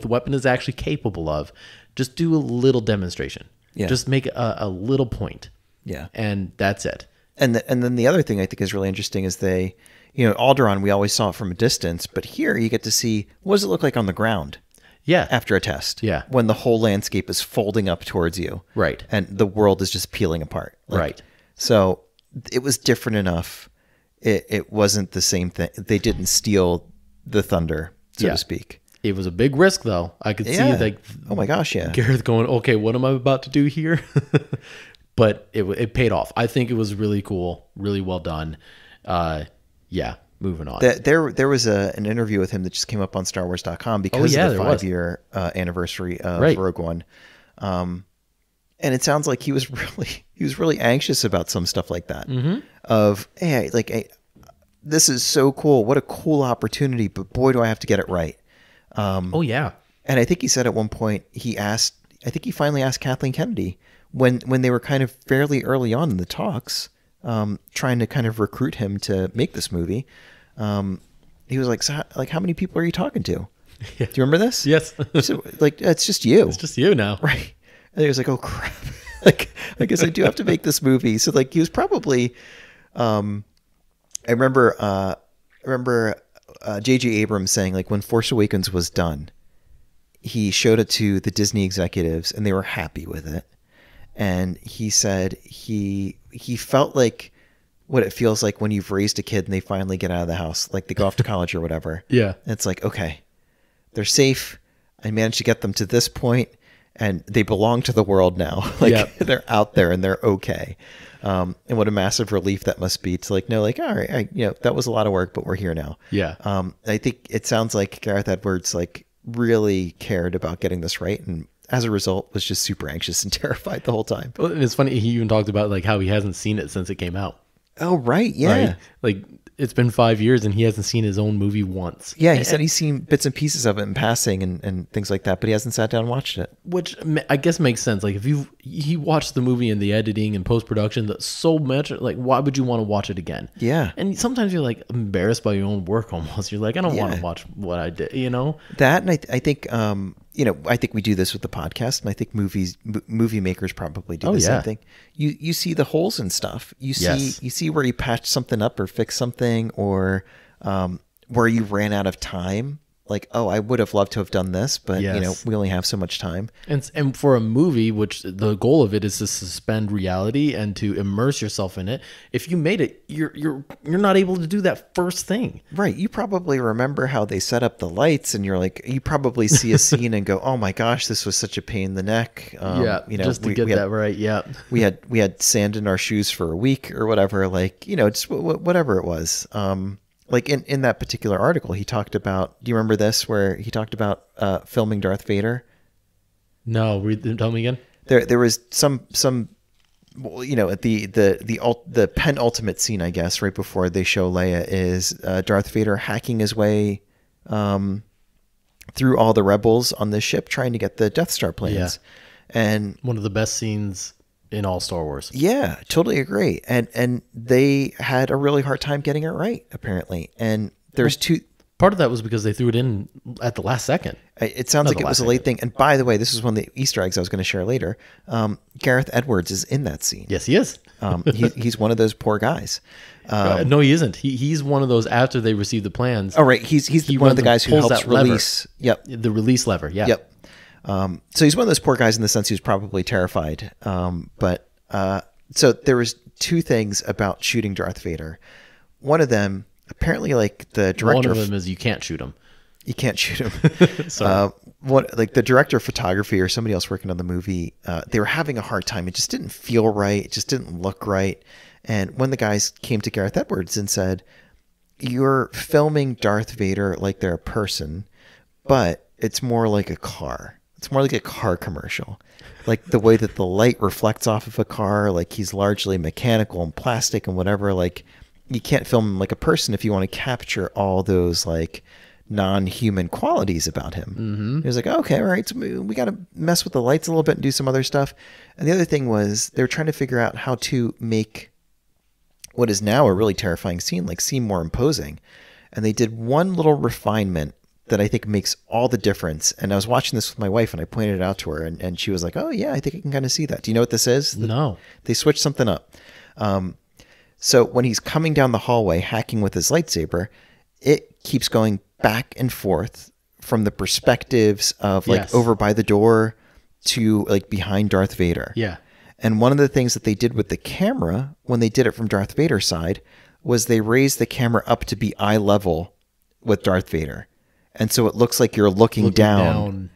weapon is actually capable of. Just do a little demonstration. Yeah. Just make a little point. Yeah. And that's it. And then the other thing I think is really interesting is Alderaan, we always saw it from a distance, but here you get to see, what does it look like on the ground? Yeah. After a test. Yeah. When the whole landscape is folding up towards you. Right. And the world is just peeling apart. Right. So it was different enough. It wasn't the same thing. They didn't steal the thunder, so to speak. It was a big risk, though. I could see, like, oh my gosh, yeah. Gareth going, okay, what am I about to do here? But it paid off. I think it was really cool, really well done. Moving on. There was an interview with him that just came up on StarWars.com because of the 5-year anniversary of Rogue One. And it sounds like he was really anxious about some stuff like that. Mm-hmm. Of, hey, this is so cool. What a cool opportunity, but boy, do I have to get it right. And I think he said at one point, I think he finally asked Kathleen Kennedy when they were kind of fairly early on in the talks, trying to kind of recruit him to make this movie. He was like, so, how many people are you talking to? Yeah. Do you remember this? Yes. So, it's just you. It's just you now. Right. And he was like, oh crap. I guess I do have to make this movie. So he was probably, I remember J.J. Abrams saying, when Force Awakens was done, he showed it to the Disney executives and they were happy with it. And he said he felt like what it feels like when you've raised a kid and they finally get out of the house, like they go off to college or whatever. Yeah. And it's like, okay, they're safe. I managed to get them to this point and they belong to the world now. They're out there and they're okay. And what a massive relief that must be to all right, that was a lot of work, but we're here now. Yeah. I think it sounds like Gareth Edwards really cared about getting this right, and as a result was just super anxious and terrified the whole time. Well, and it's funny, he even talked about how he hasn't seen it since it came out. Oh, right. Yeah. Right? It's been 5 years and he hasn't seen his own movie once. Yeah, he said he's seen bits and pieces of it in passing and things like that, but he hasn't sat down and watched it. Which I guess makes sense. If he watched the movie and the editing and post-production so much, why would you want to watch it again? Yeah. And sometimes you're embarrassed by your own work almost. You're I don't want to watch what I did, That, and I think, I think we do this with the podcast, and I think movie makers probably do the same thing. You see the holes in stuff. You see where you patched something up or fixed something, or where you ran out of time. I would have loved to have done this, but we only have so much time. And for a movie, which the goal of it is to suspend reality and to immerse yourself in it, if you made it, you're not able to do that first thing. Right. You probably remember how they set up the lights, and you probably see a scene and go, "Oh my gosh, this was such a pain in the neck." Just to get that right. Yeah. we had sand in our shoes for a week or whatever. Just whatever it was. In that particular article, he talked about, do you remember this, where he talked about filming Darth Vader? No, tell me again. There was some at the penultimate scene, I guess, right before they show Leia, is Darth Vader hacking his way through all the rebels on this ship trying to get the Death Star plans. Yeah. And one of the best scenes in all Star Wars. Yeah, totally agree. And they had a really hard time getting it right, apparently. And there's part of that was because they threw it in at the last second. It sounds like it was a late thing. And by the way, this is one of the Easter eggs I was going to share later. Gareth Edwards is in that scene. Yes, he is. He's one of those poor guys. No, he isn't. He's one of those after they receive the plans. Oh, right. He's one of the guys who helps release. Yep. The release lever. Yeah. Yep. So he's one of those poor guys in the sense he was probably terrified. But So there was two things about shooting Darth Vader. One of them, apparently, like the director, One of them is you can't shoot him. you can't shoot him. Sorry. Like the director of photography or somebody else working on the movie, they were having a hard time. It just didn't feel right. It just didn't look right. And when the guys came to Gareth Edwards and said, "You're filming Darth Vader like they're a person, but it's more like a car. It's more like a car commercial. Like the way that the light reflects off of a car, like he's largely mechanical and plastic and whatever. Like you can't film him like a person if you want to capture all those like non-human qualities about him." Mm-hmm. He was like, okay, all right, so we got to mess with the lights a little bit and do some other stuff. And the other thing was they were trying to figure out how to make what is now a really terrifying scene like seem more imposing. And they did one little refinement that I think makes all the difference. And I was watching this with my wife and I pointed it out to her and she was like, oh yeah, I think I can kind of see that. Do you know what this is? No. They switched something up. So when he's coming down the hallway hacking with his lightsaber, it keeps going back and forth from the perspectives of like Yes. over by the door to like behind Darth Vader. Yeah. And one of the things that they did with the camera when they did it from Darth Vader's side was they raised the camera up to be eye level with Darth Vader. And so it looks like you're looking down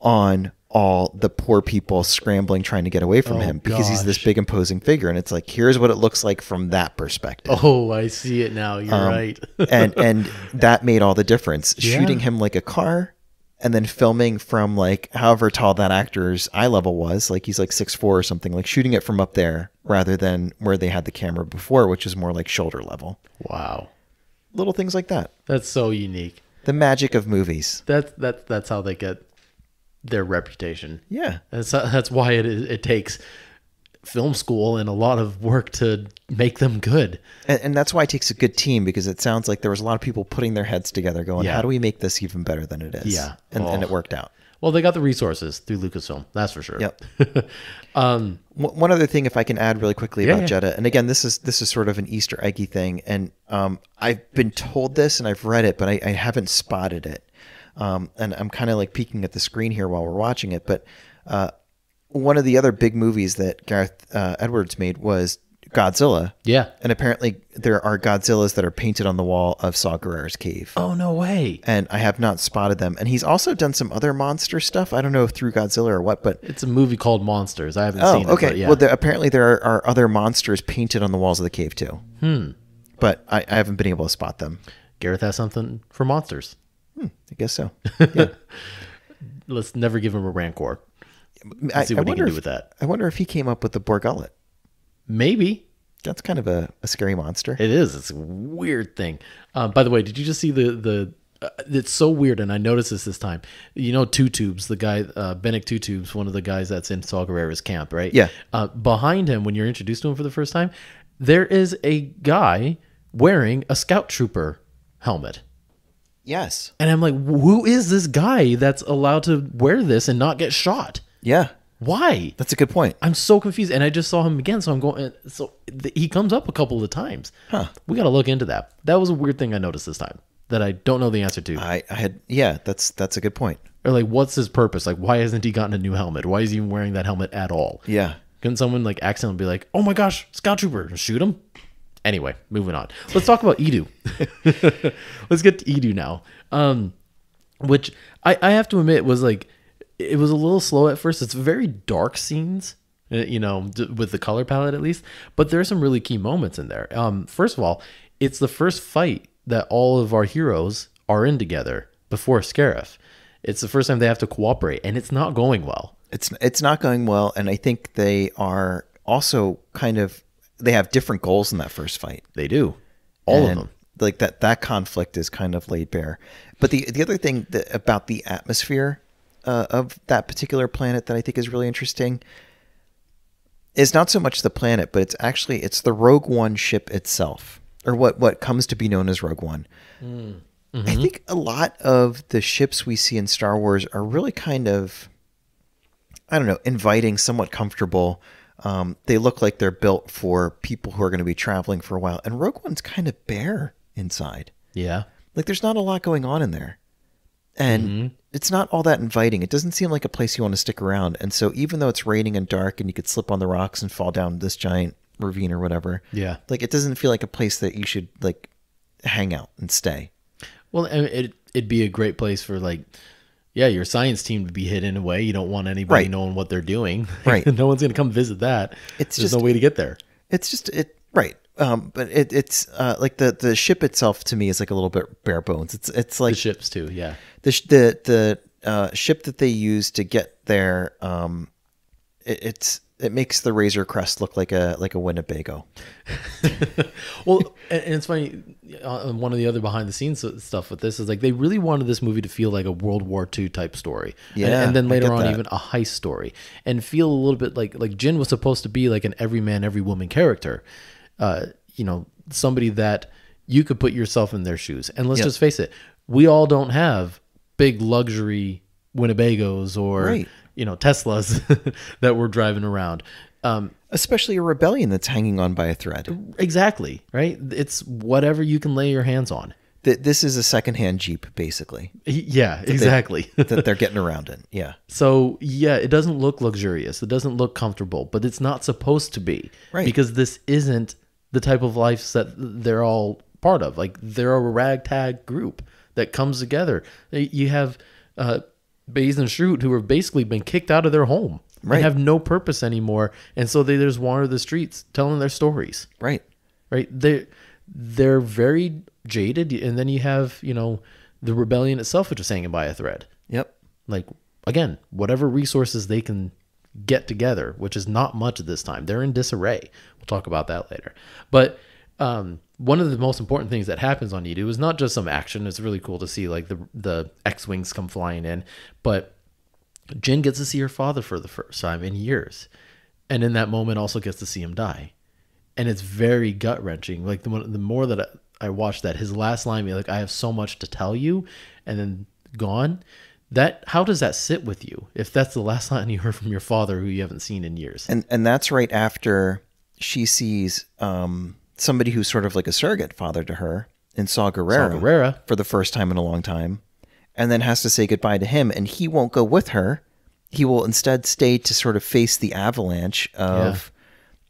on all the poor people scrambling trying to get away from him because he's this gosh. big imposing figure. And it's like, here's what it looks like from that perspective. Oh, I see it now. You're right. and that made all the difference. Yeah. Shooting him like a car and then filming from like however tall that actor's eye level was, like he's like 6'4" or something, like shooting it from up there rather than where they had the camera before, which is more like shoulder level. Wow. Little things like that. That's so unique. The magic of movies. That's how they get their reputation. Yeah. That's why it takes film school and a lot of work to make them good. And that's why it takes a good team, because it sounds like there was a lot of people putting their heads together going, Yeah. how do we make this even better than it is? Yeah. And it worked out. Well, they got the resources through Lucasfilm. That's for sure. Yep. One other thing, if I can add really quickly about Jedha, and again, this is sort of an Easter eggy thing, and I've been told this and I've read it, but I haven't spotted it. And I'm kind of like peeking at the screen here while we're watching it. But one of the other big movies that Gareth Edwards made was Godzilla. Yeah. And apparently there are Godzillas that are painted on the wall of Saw Gerrera's cave. Oh, no way. And I have not spotted them. And he's also done some other monster stuff. I don't know if through Godzilla or what, but... It's a movie called Monsters. I haven't seen it. okay. But yeah. Well, apparently there are other monsters painted on the walls of the cave too. But I haven't been able to spot them. Gareth has something for monsters. I guess so. Yeah. Let's never give him a Rancor. I See what he wonder can do if- with that. I wonder if he came up with the Borgullet. Maybe. That's kind of a scary monster. It is. It's a weird thing. By the way, did you just see the it's so weird, and I noticed this time. You know, Two Tubes, the guy, Bennett Two Tubes, one of the guys that's in Saw Gerrera's camp, right? Yeah. Behind him, when you're introduced to him for the first time, there is a guy wearing a Scout Trooper helmet. Yes. And I'm like, who is this guy that's allowed to wear this and not get shot? Yeah. Why? That's a good point. I'm so confused, and I just saw him again, so I'm going. So he comes up a couple of times. Huh. We got to look into that. That was a weird thing I noticed this time that I don't know the answer to. I had, yeah, that's a good point. Or like, what's his purpose? Like, why hasn't he gotten a new helmet? Why is he even wearing that helmet at all? Yeah. Couldn't someone like accidentally be like, oh my gosh, Scout Trooper, shoot him? Anyway, moving on. Let's talk about Edu. Let's get to Edu now. Which I have to admit was like, it was a little slow at first. It's very dark scenes, you know, with the color palette at least. But there are some really key moments in there. First of all, it's the first fight that all of our heroes are in together before Scarif. It's the first time they have to cooperate, and it's not going well. It's not going well, and I think they are also kind of, they have different goals in that first fight. They do. All of And, them. Like that conflict is kind of laid bare. But the other thing about the atmosphere of that particular planet that I think is really interesting is not so much the planet, but it's the Rogue One ship itself, or what comes to be known as Rogue One. I think a lot of the ships we see in Star Wars are really kind of, I don't know, inviting, somewhat comfortable. They look like they're built for people who are going to be traveling for a while. And Rogue One's kind of bare inside. Yeah. Like there's not a lot going on in there. And it's not all that inviting. It doesn't seem like a place you want to stick around. And so even though it's raining and dark and you could slip on the rocks and fall down this giant ravine or whatever. Yeah. Like, it doesn't feel like a place that you should like hang out and stay. Well, and it'd be a great place for like, yeah, your science team to be hidden away. You don't want anybody Right. knowing what they're doing. Right. No one's going to come visit that. It's There's just- no way to get there. It's just right. But it's like the ship itself to me is like a little bit bare bones. It's like The ships too. Yeah. the ship that they use to get there. It makes the Razor Crest look like a Winnebago. Well, and it's funny. One of the other behind the scenes stuff with this is like they really wanted this movie to feel like a World War II type story, Yeah, and then I later get on that. even a heist story, and feel a little bit like Jin was supposed to be like an every man, every woman character, somebody that you could put yourself in their shoes. And let's Yep. just face it, we all don't have big luxury Winnebagos or Right. Teslas that we're driving around. Especially a rebellion that's hanging on by a thread. Exactly, right? It's whatever you can lay your hands on. This is a secondhand Jeep, basically, Yeah, exactly. that they're getting around in. Yeah. So, yeah, it doesn't look luxurious. It doesn't look comfortable, but it's not supposed to be. Right. Because this isn't the type of life that they're all part of. Like, they're a ragtag group that comes together. You have Baze and Shroot who have basically been kicked out of their home. Right. And have no purpose anymore. And so they just wander the streets telling their stories. Right. Right? They're very jaded. And then you have, the rebellion itself, which is hanging by a thread. Yep. Like, again, whatever resources they can get together, which is not much at this time. They're in disarray. We'll talk about that later. But one of the most important things that happens on Yidu is not just some action. It's really cool to see like the X-Wings come flying in, but Jin gets to see her father for the first time in years. And in that moment also gets to see him die. And it's very gut-wrenching. Like the more that I watched that, his last line, like, I have so much to tell you, and then gone. How does that sit with you if that's the last line you heard from your father who you haven't seen in years? And that's right after she sees somebody who's sort of like a surrogate father to her in Saw Gerrera for the first time in a long time, and then has to say goodbye to him, and he won't go with her. He will instead stay to sort of face the avalanche of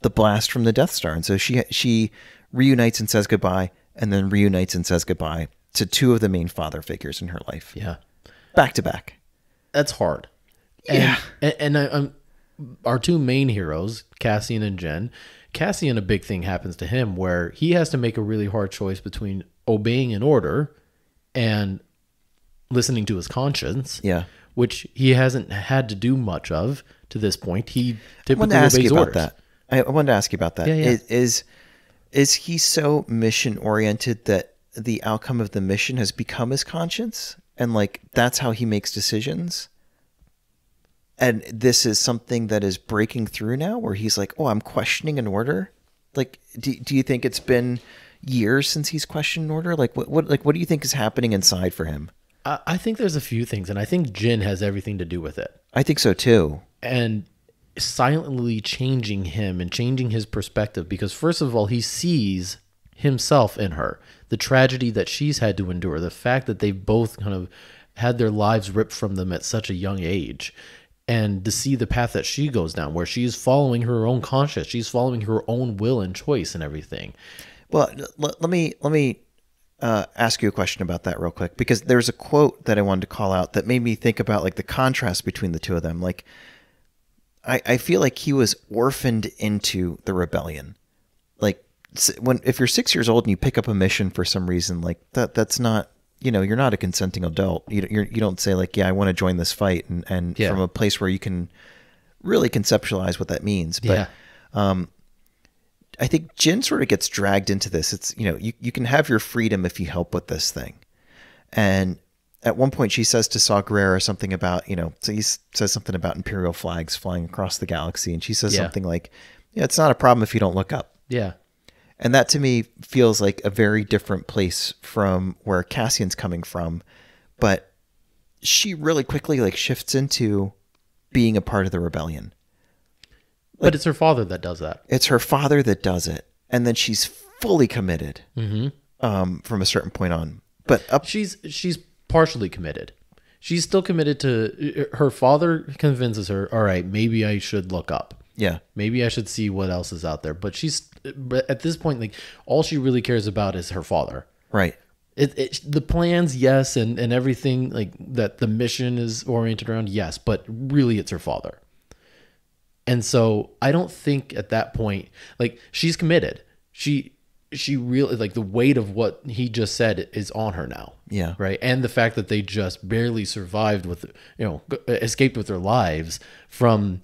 the blast from the Death Star. And so she reunites and says goodbye, and then reunites and says goodbye to two of the main father figures in her life. Yeah. Back to back. That's hard. Yeah. And our two main heroes, Cassian and Jen. Cassian, a big thing happens to him where he has to make a really hard choice between obeying an order and listening to his conscience. Yeah. Which he hasn't had to do much of to this point. He typically I wanted to ask obeys you about orders. that. I wanted to ask you about that. Yeah. Is he so mission oriented that the outcome of the mission has become his conscience, and like that's how he makes decisions? And this is something that is breaking through now, where he's like, "Oh, I'm questioning an order." Like, do you think it's been years since he's questioned an order? Like, what do you think is happening inside for him? I think there's a few things, and I think Jin has everything to do with it. I think so too. And silently changing him and changing his perspective, because first of all, he sees himself in her, the tragedy that she's had to endure, the fact that they've both kind of had their lives ripped from them at such a young age, and to see the path that she goes down, where she's following her own conscience, she's following her own will and choice and everything. Well, let me ask you a question about that real quick, because there's a quote that I wanted to call out that made me think about like the contrast between the two of them. Like, I feel like he was orphaned into the rebellion. Like, if you're 6 years old and you pick up a mission for some reason, like that's not, you're not a consenting adult. You don't say like, yeah, I want to join this fight, and Yeah. from a place where you can really conceptualize what that means. But I think Jin sort of gets dragged into this. It's, you can have your freedom if you help with this thing. And at one point she says to Saw Gerrera something about, so he says something about Imperial flags flying across the galaxy. And she says something like, yeah, it's not a problem if you don't look up. Yeah. And that to me feels like a very different place from where Cassian's coming from. But she really quickly like shifts into being a part of the rebellion. But it's her father that does that. It's her father that does it. And then she's fully committed from a certain point on. But She's partially committed. She's still committed to her father convinces her, all right, maybe I should look up. Yeah. Maybe I should see what else is out there. But at this point, like, all she really cares about is her father. Right. The plans, yes, and everything, like, that the mission is oriented around, yes, but really it's her father. And so I don't think at that point, like, she's committed. She really, like, the weight of what he just said is on her now. Yeah. Right. And the fact that they just barely survived with, escaped with their lives from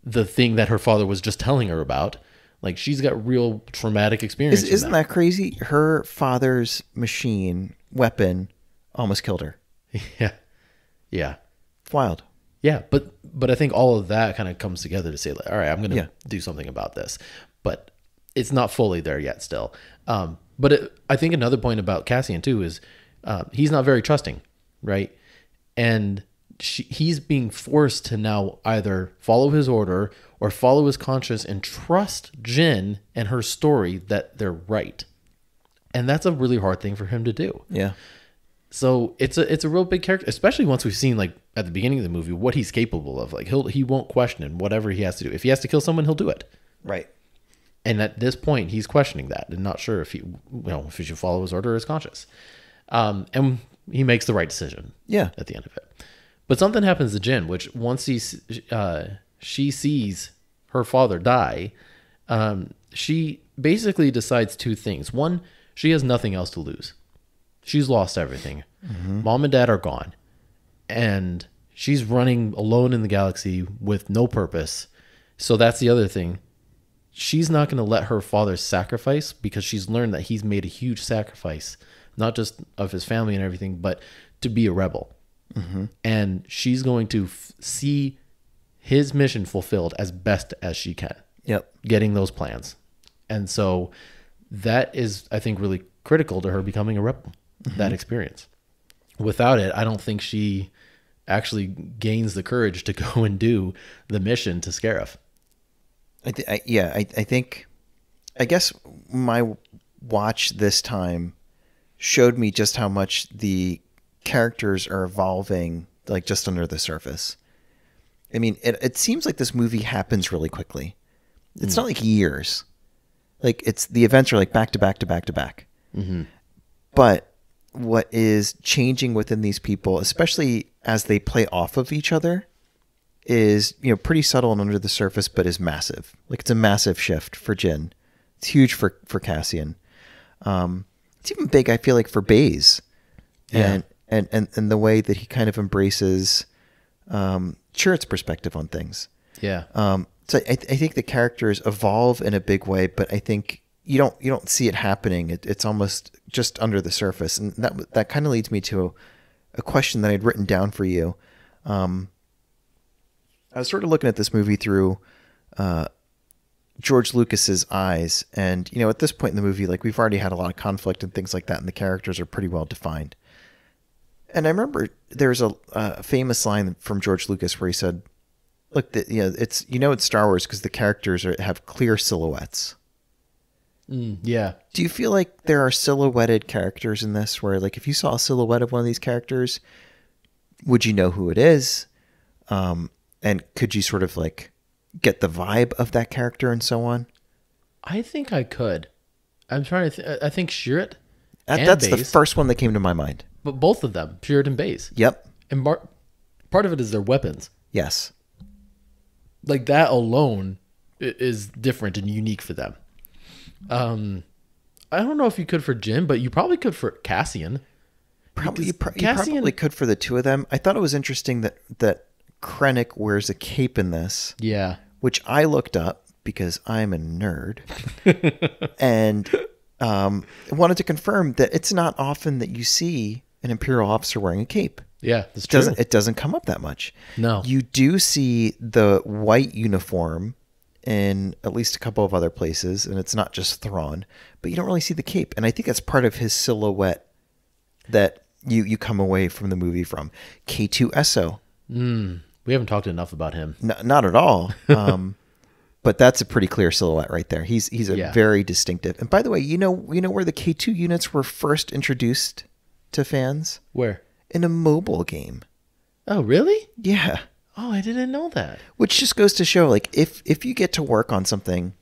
the thing that her father was just telling her about. Like, she's got real traumatic experience. Isn't that crazy? Her father's machine weapon almost killed her. Yeah. Yeah. It's wild. Yeah. But I think all of that kind of comes together to say, like, all right, I'm going to do something about this. But it's not fully there yet still. I think another point about Cassian too is he's not very trusting, right? And he's being forced to now either follow his order or follow his conscience and trust Jyn and her story that they're right. And that's a really hard thing for him to do. Yeah. So it's a real big character, especially once we've seen, like, at the beginning of the movie, what he's capable of. Like, he won't question whatever he has to do. If he has to kill someone, he'll do it. Right. And at this point, he's questioning that and not sure if if he should follow his order or his conscience. And he makes the right decision. Yeah. At the end of it. But something happens to Jyn, which once she sees her father die, she basically decides two things. One, she has nothing else to lose. She's lost everything. Mm-hmm. Mom and dad are gone. And she's running alone in the galaxy with no purpose. So that's the other thing. She's not going to let her father sacrifice, because she's learned that he's made a huge sacrifice, not just of his family and everything, but to be a rebel. Mm-hmm. And she's going to see his mission fulfilled as best as she can. Yep. Getting those plans. And so that is, I think, really critical to her becoming a rebel, that experience. Without it, I don't think she actually gains the courage to go and do the mission to Scarif. I think, I guess my watch this time showed me just how much the characters are evolving, like, just under the surface. I mean, it seems like this movie happens really quickly. It's not like years. Like, the events are like back to back to back to back. Mm-hmm. But what is changing within these people, especially as they play off of each other, is, pretty subtle and under the surface, but is massive. Like, it's a massive shift for Jyn. It's huge for Cassian. It's even big, I feel like, for Baze. Yeah. And the way that he kind of embraces Chirrut's perspective on things. Yeah. So I think the characters evolve in a big way, but I think you don't see it happening. It's almost just under the surface, and that kind of leads me to a question that I'd written down for you. I was sort of looking at this movie through George Lucas's eyes, and at this point in the movie, like, we've already had a lot of conflict and things like that, and the characters are pretty well defined. And I remember there's a famous line from George Lucas where he said, "Look, it's Star Wars because the characters have clear silhouettes." Yeah. Do you feel like there are silhouetted characters in this where, like, if you saw a silhouette of one of these characters, would you know who it is? And could you sort of, like, get the vibe of that character and so on? I think I could. I'm trying to I think Chirrut That's Baze, the first one that came to my mind. But both of them, Chirrut and Baze. Yep. And part of it is their weapons. Yes. Like, that alone is different and unique for them. I don't know if you could for Jyn, but you probably could for Cassian. You probably could for the two of them. I thought it was interesting that Krennic wears a cape in this. Yeah. Which I looked up because I'm a nerd. And wanted to confirm that it's not often that you see an Imperial officer wearing a cape. Yeah, that's true. It doesn't come up that much. No. You do see the white uniform in at least a couple of other places, and it's not just Thrawn, but you don't really see the cape. And I think that's part of his silhouette that you come away from the movie from. K2SO. We haven't talked enough about him. Not at all. But that's a pretty clear silhouette right there. He's very distinctive. And by the way, you know where the K2 units were first introduced to fans? Where? In a mobile game. Oh, really? Yeah. Oh, I didn't know that. Which just goes to show, like, if you get to work on something,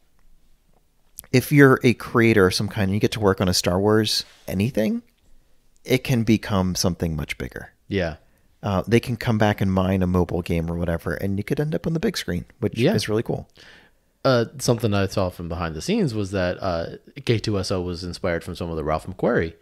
if you're a creator of some kind and you get to work on a Star Wars anything, it can become something much bigger. Yeah. They can come back and mine a mobile game or whatever, and you could end up on the big screen, which is really cool. Something I saw from behind the scenes was that K2SO was inspired from some of the Ralph McQuarrie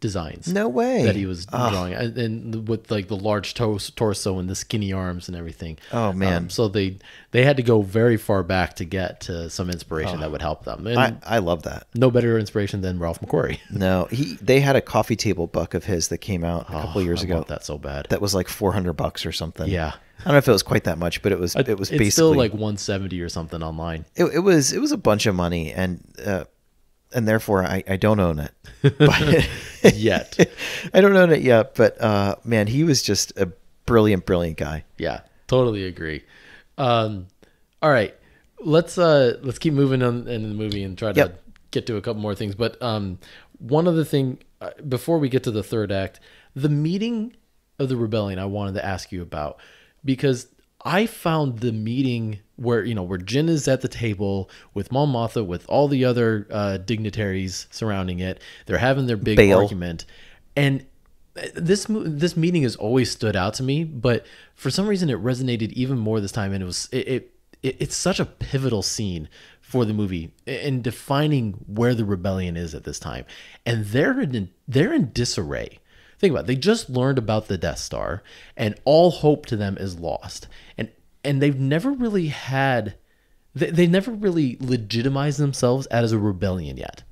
designs. No way. That he was drawing, and with like the large torso and the skinny arms and everything. Oh man! So they had to go very far back to get to some inspiration that would help them. And I love that. No better inspiration than Ralph McQuarrie. No, they had a coffee table book of his that came out a couple years ago. I want that so bad. That was like $400 or something. Yeah. I don't know if it was quite that much, but it was basically still like 170 or something online. It was a bunch of money, and therefore I don't own it. But yet. I don't own it yet, but man, he was just a brilliant guy. Yeah, totally agree. All right, let's keep moving on in the movie and try to get to a couple more things. But one other thing before we get to the third act, the meeting of the rebellion, I wanted to ask you about, because I found the meeting where Jyn is at the table with Mon Mothma, with all the other dignitaries surrounding it. They're having their big argument, and this meeting has always stood out to me. But for some reason, it resonated even more this time, and it's such a pivotal scene for the movie in defining where the rebellion is at this time, and they're in disarray. Think about it. They just learned about the Death Star, and all hope to them is lost. And they've never really had... They never really legitimized themselves as a rebellion yet.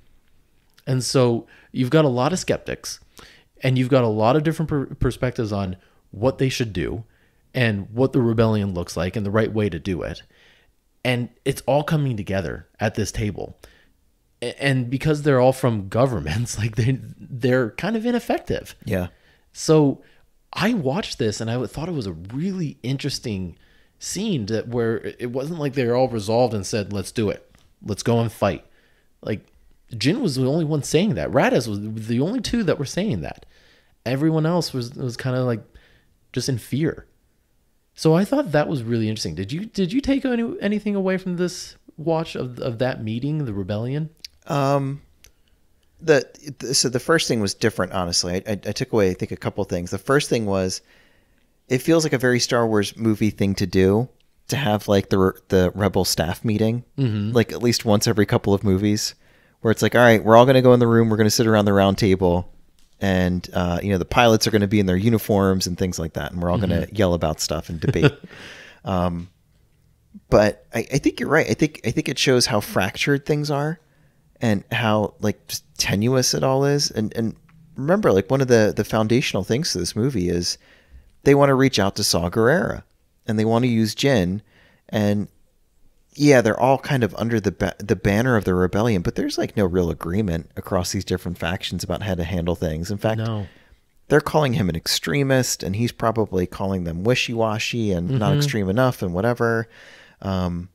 And so you've got a lot of skeptics, and you've got a lot of different perspectives on what they should do and what the rebellion looks like and the right way to do it. And it's all coming together at this table. And because they're all from governments, like they're kind of ineffective. Yeah. So I watched this and I thought it was a really interesting scene where it wasn't like they were all resolved and said, let's do it. Let's go and fight. Like Jyn was the only one saying that. Raddus was the only two that were saying that. Everyone else was kind of like just in fear. So I thought that was really interesting. Did you take anything away from this watch of that meeting, the rebellion? So the first thing was different, honestly. I took away, I think, a couple things. The first thing was, it feels like a very Star Wars movie thing to do, to have like the Rebel staff meeting, like at least once every couple of movies, where it's like, all right, we're all going to go in the room, we're going to sit around the round table, and the pilots are going to be in their uniforms and things like that, and we're all going to yell about stuff and debate. But I think you're right. I think it shows how fractured things are, and how like just tenuous it all is. And remember, like one of the foundational things to this movie is they want to reach out to Saw Gerrera, and they want to use Jyn, and yeah, they're all kind of under the banner of the rebellion, but there's like no real agreement across these different factions about how to handle things. In fact, they're calling him an extremist, and he's probably calling them wishy-washy and not extreme enough and whatever. And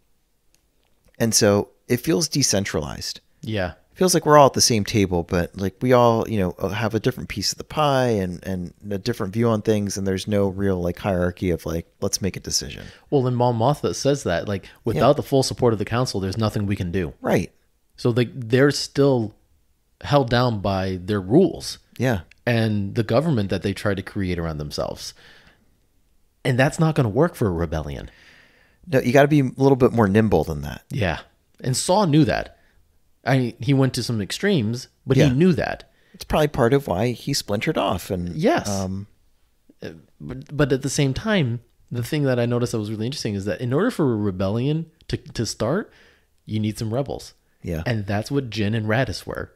so it feels decentralized. Yeah. It feels like we're all at the same table, but like we all, have a different piece of the pie and a different view on things, and there's no real like hierarchy of like, let's make a decision. Well, and Mon Mothma says that, like, without the full support of the council, there's nothing we can do. Right. So they're still held down by their rules. Yeah. And the government that they try to create around themselves. And that's not going to work for a rebellion. No, you got to be a little bit more nimble than that. Yeah. And Saw knew that. He went to some extremes, but he knew that. It's probably part of why he splintered off. And yes. But at the same time, the thing that I noticed that was really interesting is that in order for a rebellion to start, you need some rebels. Yeah. And that's what Jyn and Raddus were.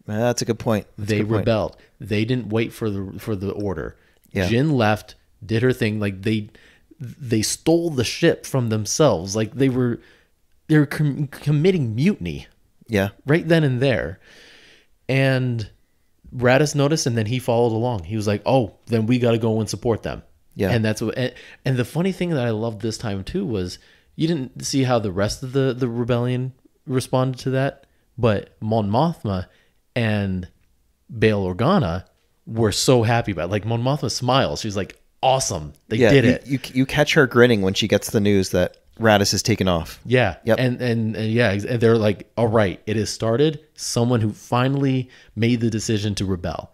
That's a good point. They rebelled. They didn't wait for the order. Yeah. Jyn left, did her thing. Like they stole the ship from themselves. Like they were committing mutiny. Yeah. Right then and there. And Raddus noticed, and then he followed along. He was like, oh, then we got to go and support them. Yeah. And that's what, and the funny thing that I loved this time too was you didn't see how the rest of the rebellion responded to that, but Mon Mothma and Bail Organa were so happy about it. Like Mon Mothma smiles. She's like, awesome. They Yeah, did it. You catch her grinning when she gets the news that Radis has taken off. Yeah. Yep. And yeah, and they're like, all right, it has started. Someone who finally made the decision to rebel.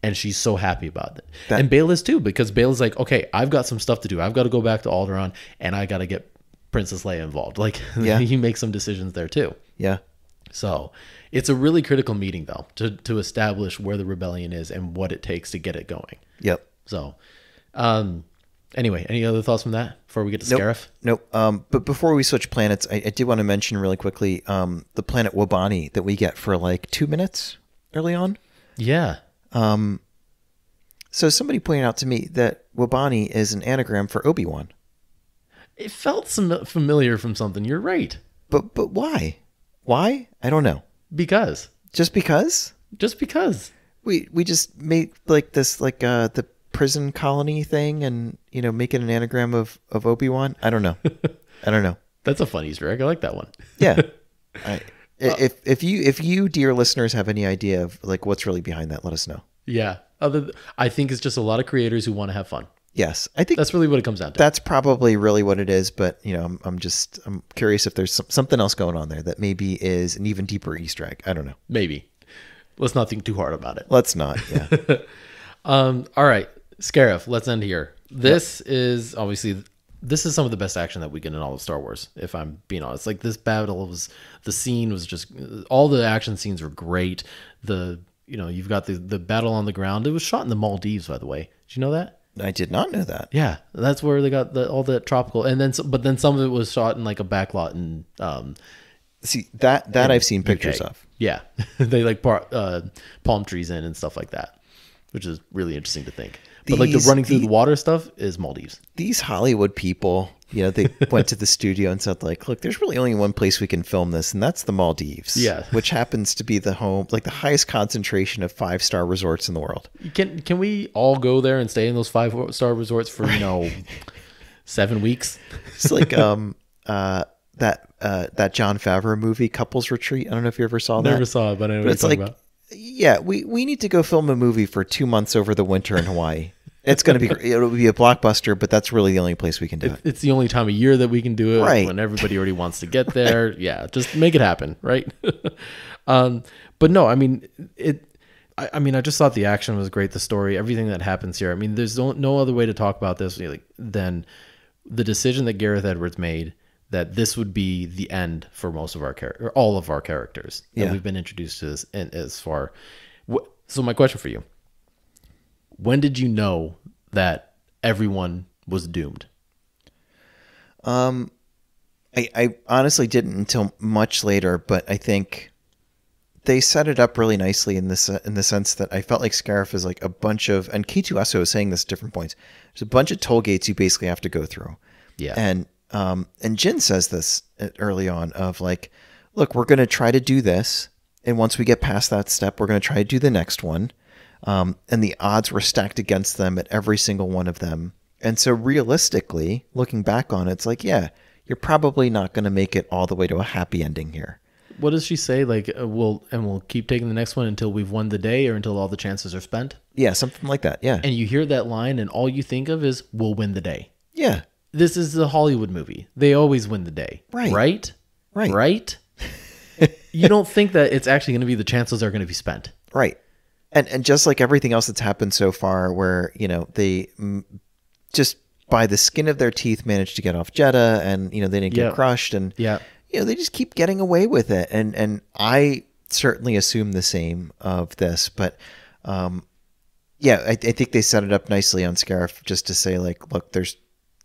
And she's so happy about it. And Bail is too, because Bail is like, okay, I've got some stuff to do. I've got to go back to Alderaan, and I got to get Princess Leia involved. Like, he makes some decisions there too. Yeah. So it's a really critical meeting, though, to establish where the rebellion is and what it takes to get it going. Yep. So, anyway, any other thoughts from that before we get to Scarif? Nope. But before we switch planets, I did want to mention really quickly the planet Wobani that we get for like 2 minutes early on. Yeah. So somebody pointed out to me that Wobani is an anagram for Obi-Wan. It felt familiar from something. You're right. But why? Why? I don't know. Because. Just because? Just because. We just made like this the prison colony thing and make it an anagram of Obi-Wan. I don't know. I don't know. That's a fun Easter egg. I like that one. Yeah. If you dear listeners have any idea of like what's really behind that, let us know. Yeah. I think it's just a lot of creators who want to have fun. Yes, I think that's really what it comes down to. That's probably really what it is. But I'm curious if there's something else going on there that maybe is an even deeper Easter egg. I don't know. Maybe. Let's not think too hard about it. Let's not. Yeah. All right, Scarif. Let's end here. This is obviously some of the best action that we get in all of Star Wars. If I'm being honest, like this battle the scene was just all the action scenes were great. You've got the battle on the ground. It was shot in the Maldives, by the way. Did you know that? I did not know that. Yeah, that's where they got all the tropical, and then but then some of it was shot in like a backlot in. See that I've seen pictures UK. of. Yeah, they like palm trees in and stuff like that, which is really interesting to think. But like the running through the water stuff is Maldives. These Hollywood people, they went to the studio and said like, look, there's really only one place we can film this, and that's the Maldives. Yeah. Which happens to be the home, like the highest concentration of 5-star resorts in the world. Can we all go there and stay in those 5-star resorts for 7 weeks? It's like that Jon Favreau movie, Couples Retreat. I don't know if you ever saw that. Never saw it, but I know what you're talking about. Yeah, we need to go film a movie for 2 months over the winter in Hawaii. It'll be a blockbuster, but that's really the only place we can do it. It's the only time of year that we can do it, right? When everybody already wants to get there. Yeah, just make it happen, right? But no, I mean I just thought the action was great, the story, everything that happens here. I mean, there's no other way to talk about this than the decision that Gareth Edwards made, that this would be the end for most of our all of our characters that we've been introduced to this. And as far, so my question for you: when did you know that everyone was doomed? I honestly didn't until much later, but I think they set it up really nicely in the sense that I felt like Scarif is like a bunch of, and K2SO is saying this at different points, there's a bunch of toll gates you basically have to go through. Yeah. And Jyn says this early on of like, look, we're going to try to do this. And once we get past that step, we're going to try to do the next one. And the odds were stacked against them at every single one of them. And so realistically, looking back on it, it's like, yeah, you're probably not going to make it all the way to a happy ending here. What does she say? Like, we'll keep taking the next one until we've won the day or until all the chances are spent? Yeah, something like that. Yeah. And you hear that line and all you think of is, we'll win the day. Yeah. This is a Hollywood movie. They always win the day. Right. Right? Right. Right? You don't think that it's actually going to be the chances are going to be spent. Right. And just like everything else that's happened so far where, they just by the skin of their teeth managed to get off Jedha and, they didn't get crushed and, they just keep getting away with it. And I certainly assume the same of this, but, I think they set it up nicely on Scarif just to say like, look, there's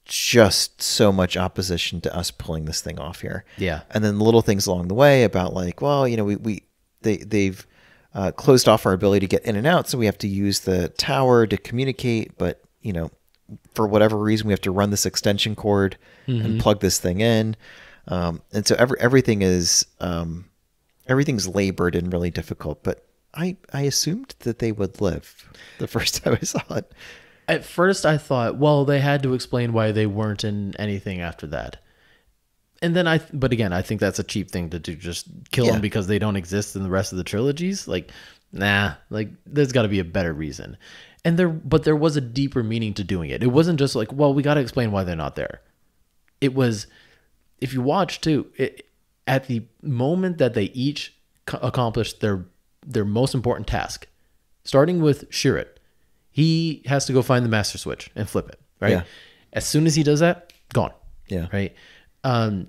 just so much opposition to us pulling this thing off here. Yeah. And then little things along the way about like, well, they've closed off our ability to get in and out, so we have to use the tower to communicate, but for whatever reason we have to run this extension cord and plug this thing in. And so everything is everything's labored and really difficult, but I assumed that they would live the first time I saw it. At first I thought, well, they had to explain why they weren't in anything after that. And then but again, I think that's a cheap thing to do, just kill them because they don't exist in the rest of the trilogies. Like, nah, like there's got to be a better reason. But there was a deeper meaning to doing it. It wasn't just like, well, we got to explain why they're not there. It was, if you watch too, at the moment that they each accomplished their most important task, starting with Sherritt, he has to go find the master switch and flip it, right? Yeah. As soon as he does that, gone. Yeah. Right. And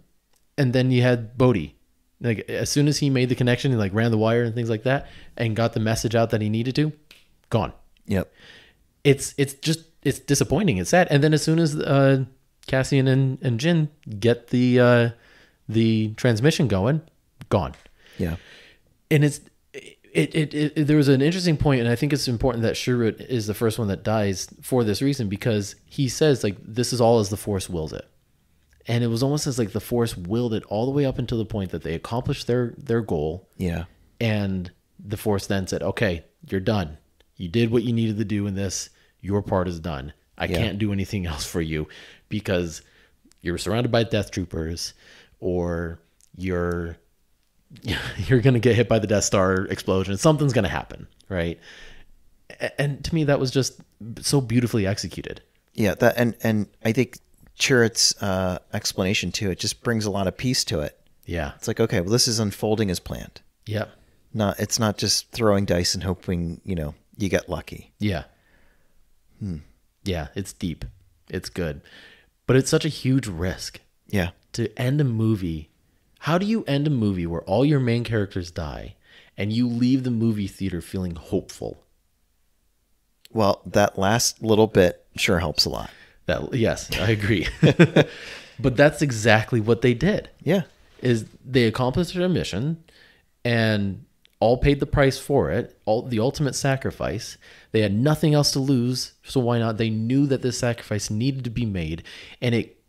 then you had Bodhi. Like as soon as he made the connection, he like ran the wire and things like that and got the message out that he needed to, gone. Yep. It's disappointing. It's sad. And then as soon as Cassian and Jin get the transmission going, gone. Yeah. And there was an interesting point, and I think it's important that Sherritt is the first one that dies for this reason, because he says like this is all as the Force wills it. And it was almost as like the Force willed it all the way up until the point that they accomplished their goal. Yeah. And the Force then said, okay, you're done. You did what you needed to do in this. Your part is done. I can't do anything else for you because you're surrounded by Death Troopers, or you're going to get hit by the Death Star explosion. Something's going to happen, right? And to me, that was just so beautifully executed. Yeah, that and I think Chirrut's explanation to it just brings a lot of peace to it. Yeah. It's like, okay, well, this is unfolding as planned. Yeah. It's not just throwing dice and hoping, you get lucky. Yeah. Yeah, it's deep. It's good. But it's such a huge risk. Yeah. To end a movie. How do you end a movie where all your main characters die and you leave the movie theater feeling hopeful? Well, that last little bit sure helps a lot. Yes, I agree. But that's exactly what they did. Yeah. Is they accomplished their mission and all paid the price for it, the ultimate sacrifice. They had nothing else to lose, so why not? They knew that this sacrifice needed to be made, and it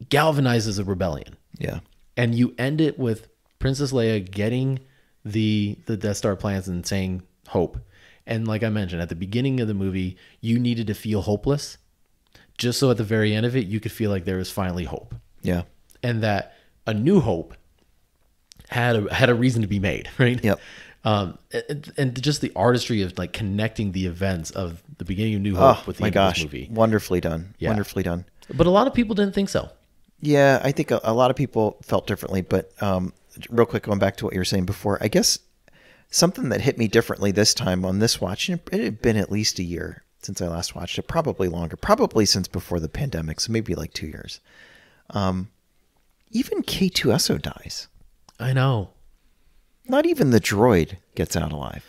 galvanizes a rebellion. Yeah. And you end it with Princess Leia getting the Death Star plans and saying hope. And like I mentioned, at the beginning of the movie, you needed to feel hopeless, just so at the very end of it, you could feel like there was finally hope. Yeah. And that A New Hope had a reason to be made, right? Yep. And just the artistry of like connecting the events of the beginning of New Hope with the end of this movie. Wonderfully done. Yeah. Wonderfully done. But a lot of people didn't think so. Yeah, I think a lot of people felt differently. But real quick, going back to what you were saying before, I guess something that hit me differently this time on this watch, and it had been at least a year since I last watched it, probably longer, probably since before the pandemic, so maybe like 2 years. Even K2SO dies. I know. Not even the droid gets out alive.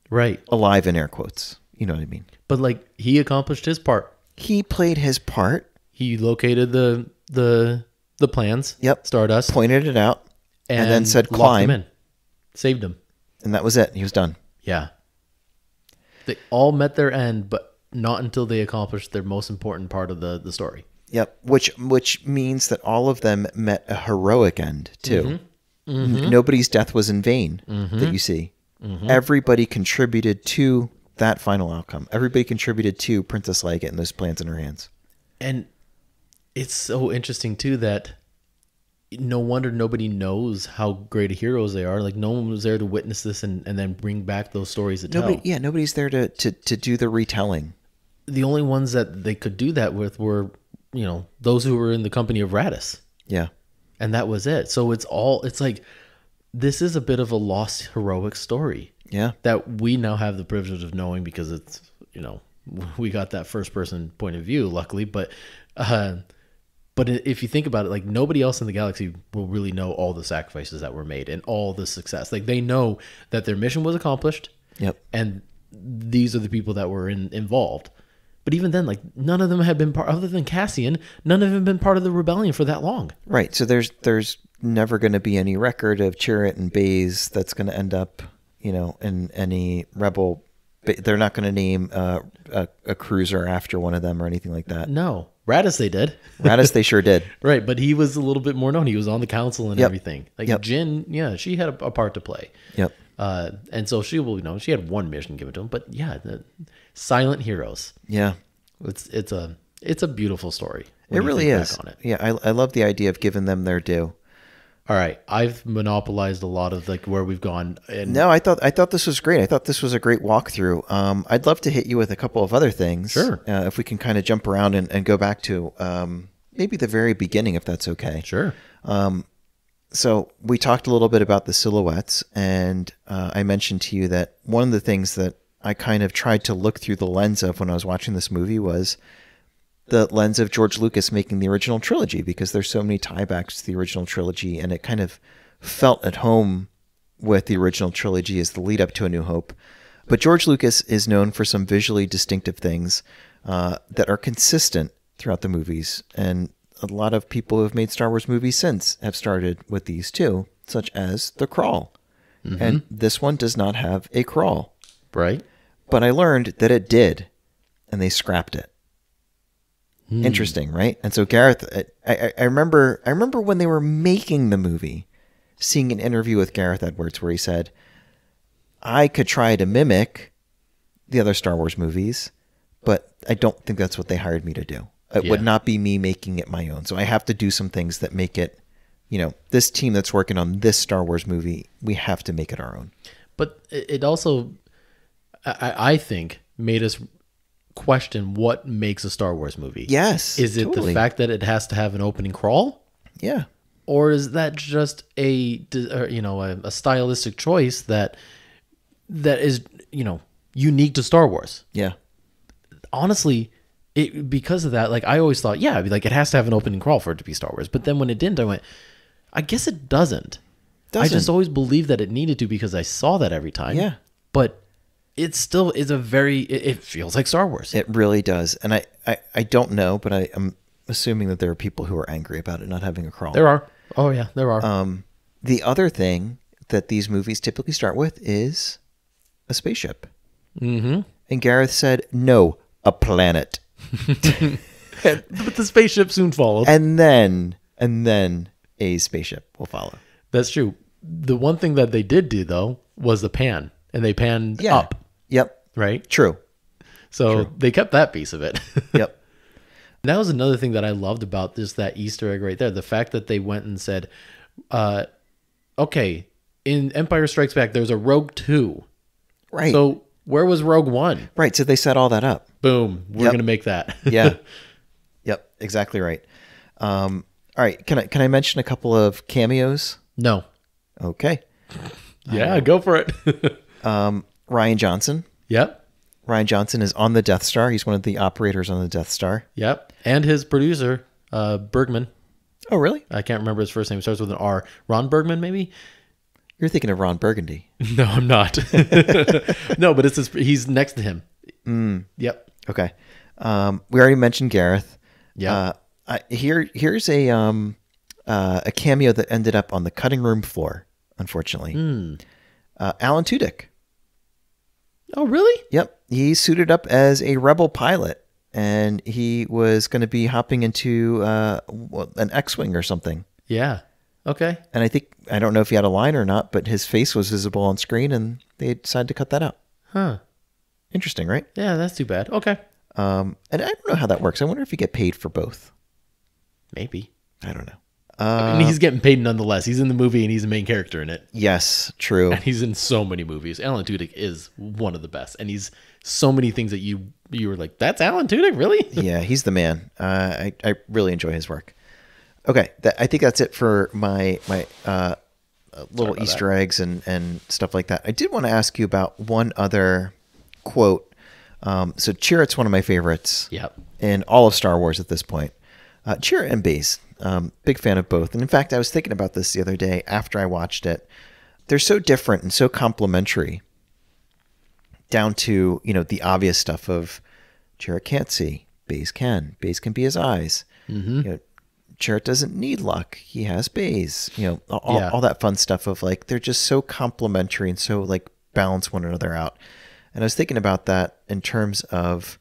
Right. Alive in air quotes. You know what I mean? But like he accomplished his part. He played his part. He located the plans. Yep. Stardust. Pointed it out. And then said locked climb. him in. Saved him. And that was it. He was done. Yeah. They all met their end, but not until they accomplished their most important part of the story. Yep. Which means that all of them met a heroic end too. Mm-hmm. Nobody's death was in vain that you see. Mm-hmm. Everybody contributed to that final outcome. Everybody contributed to Princess Leia getting those plans in her hands. And it's so interesting too that no wonder nobody knows how great of heroes they are. Like no one was there to witness this and then bring back those stories to tell. Yeah, nobody's there to do the retelling. The only ones that they could do that with were, those who were in the company of Raddus. Yeah. And that was it. So it's like, this is a bit of a lost heroic story. Yeah. That we now have the privilege of knowing because it's, we got that first person point of view, luckily. But if you think about it, like nobody else in the galaxy will really know all the sacrifices that were made and all the success. Like they know that their mission was accomplished. Yep. And these are the people that were involved. But even then, like none of them had been part, other than Cassian, none of them had been part of the rebellion for that long. Right. So there's never going to be any record of Chirrut and Baze that's going to end up, in any rebel. They're not going to name a cruiser after one of them or anything like that. No. Raddus they did. Raddus they sure did. Right, but he was a little bit more known. He was on the council and everything. Like Jin, she had a part to play. Yep. And so she will, she had one mission given to him. But yeah, the silent heroes. Yeah. It's a beautiful story. It really is. On it. Yeah, I love the idea of giving them their due. All right, I've monopolized a lot of like where we've gone, and No, I thought this was great. I thought this was a great walkthrough. I'd love to hit you with a couple of other things. Sure. If we can kind of jump around and go back to maybe the very beginning, if that's okay. sure. So we talked a little bit about the silhouettes, and I mentioned to you that one of the things that I kind of tried to look through the lens of when I was watching this movie was the lens of George Lucas making the original trilogy, because there's so many tiebacks to the original trilogy, and it kind of felt at home with the original trilogy as the lead up to A New Hope. But George Lucas is known for some visually distinctive things that are consistent throughout the movies, and a lot of people who have made Star Wars movies since have started with these too, such as the crawl. And this one does not have a crawl. Right. But I learned that it did, and they scrapped it. Interesting, right? And so Gareth, I remember when they were making the movie, seeing an interview with Gareth Edwards where he said, I could try to mimic the other Star Wars movies, but I don't think that's what they hired me to do. It would not be me making it my own. So I have to do some things that make it, this team that's working on this Star Wars movie, we have to make it our own. But it also, I think, made us question what makes a Star Wars movie. Yes. Is it totally. the fact that it has to have an opening crawl? Yeah. Or is that just a stylistic choice that is, unique to Star Wars? Yeah. Honestly, because of that, like I always thought, yeah, it has to have an opening crawl for it to be Star Wars. But then when it didn't, I went, I guess it doesn't. I just always believed that it needed to because I saw that every time. Yeah. But it still is it feels like Star Wars. It really does. And I don't know, but I'm assuming that there are people who are angry about it not having a crawl. There are. Oh yeah, there are. The other thing that these movies typically start with is a spaceship. Mm-hmm. And Gareth said, no, a planet. But the spaceship soon followed. And then a spaceship will follow. That's true. The one thing that they did do though was the pan, and they panned up. Yep. Right. True. So they kept that piece of it. Yep. That was another thing that I loved about just that Easter egg right there. The fact that they went and said, okay, in Empire Strikes Back, there's a Rogue 2. Right. So where was Rogue One? Right. So they set all that up. Boom. We're going to make that. Yeah. Yep. Exactly right. All right. Can I mention a couple of cameos? No. Okay. Yeah, go for it. Ryan Johnson. Yep. Ryan Johnson is on the Death Star. He's one of the operators on the Death Star. Yep. And his producer, Bergman. Oh, really? I can't remember his first name. It starts with an R. Ron Bergman, maybe? You're thinking of Ron Burgundy. No, I'm not. No, but he's next to him. Yep. Okay. We already mentioned Gareth. Yeah. Here's a cameo that ended up on the cutting room floor, unfortunately. Alan Tudyk. Oh, really? Yep. He suited up as a rebel pilot, and he was going to be hopping into an X-Wing or something. Yeah. Okay. And I don't know if he had a line or not, but his face was visible on screen, and they decided to cut that out. Huh. Interesting, right? Yeah, that's too bad. Okay. And I don't know how that works. I wonder if you get paid for both. Maybe. I don't know. I mean, he's getting paid nonetheless. He's in the movie and he's the main character in it. Yes, true. And he's in so many movies. Alan Tudyk is one of the best. And he's so many things that you were like, that's Alan Tudyk? Really? Yeah, he's the man. I really enjoy his work. Okay, I think that's it for my little Easter eggs and stuff like that. I did want to ask you about one other quote. So Chirrut's one of my favorites. Yep. In all of Star Wars at this point. Chirrut and Baze, big fan of both. And in fact, I was thinking about this the other day after I watched it. They're so different and so complementary, down to, the obvious stuff of Chirrut can't see, Baze can. Baze can be his eyes. Mm-hmm. Chirrut doesn't need luck. He has Baze. All that fun stuff of like, they're just so complementary and so like balance one another out. And I was thinking about that in terms of,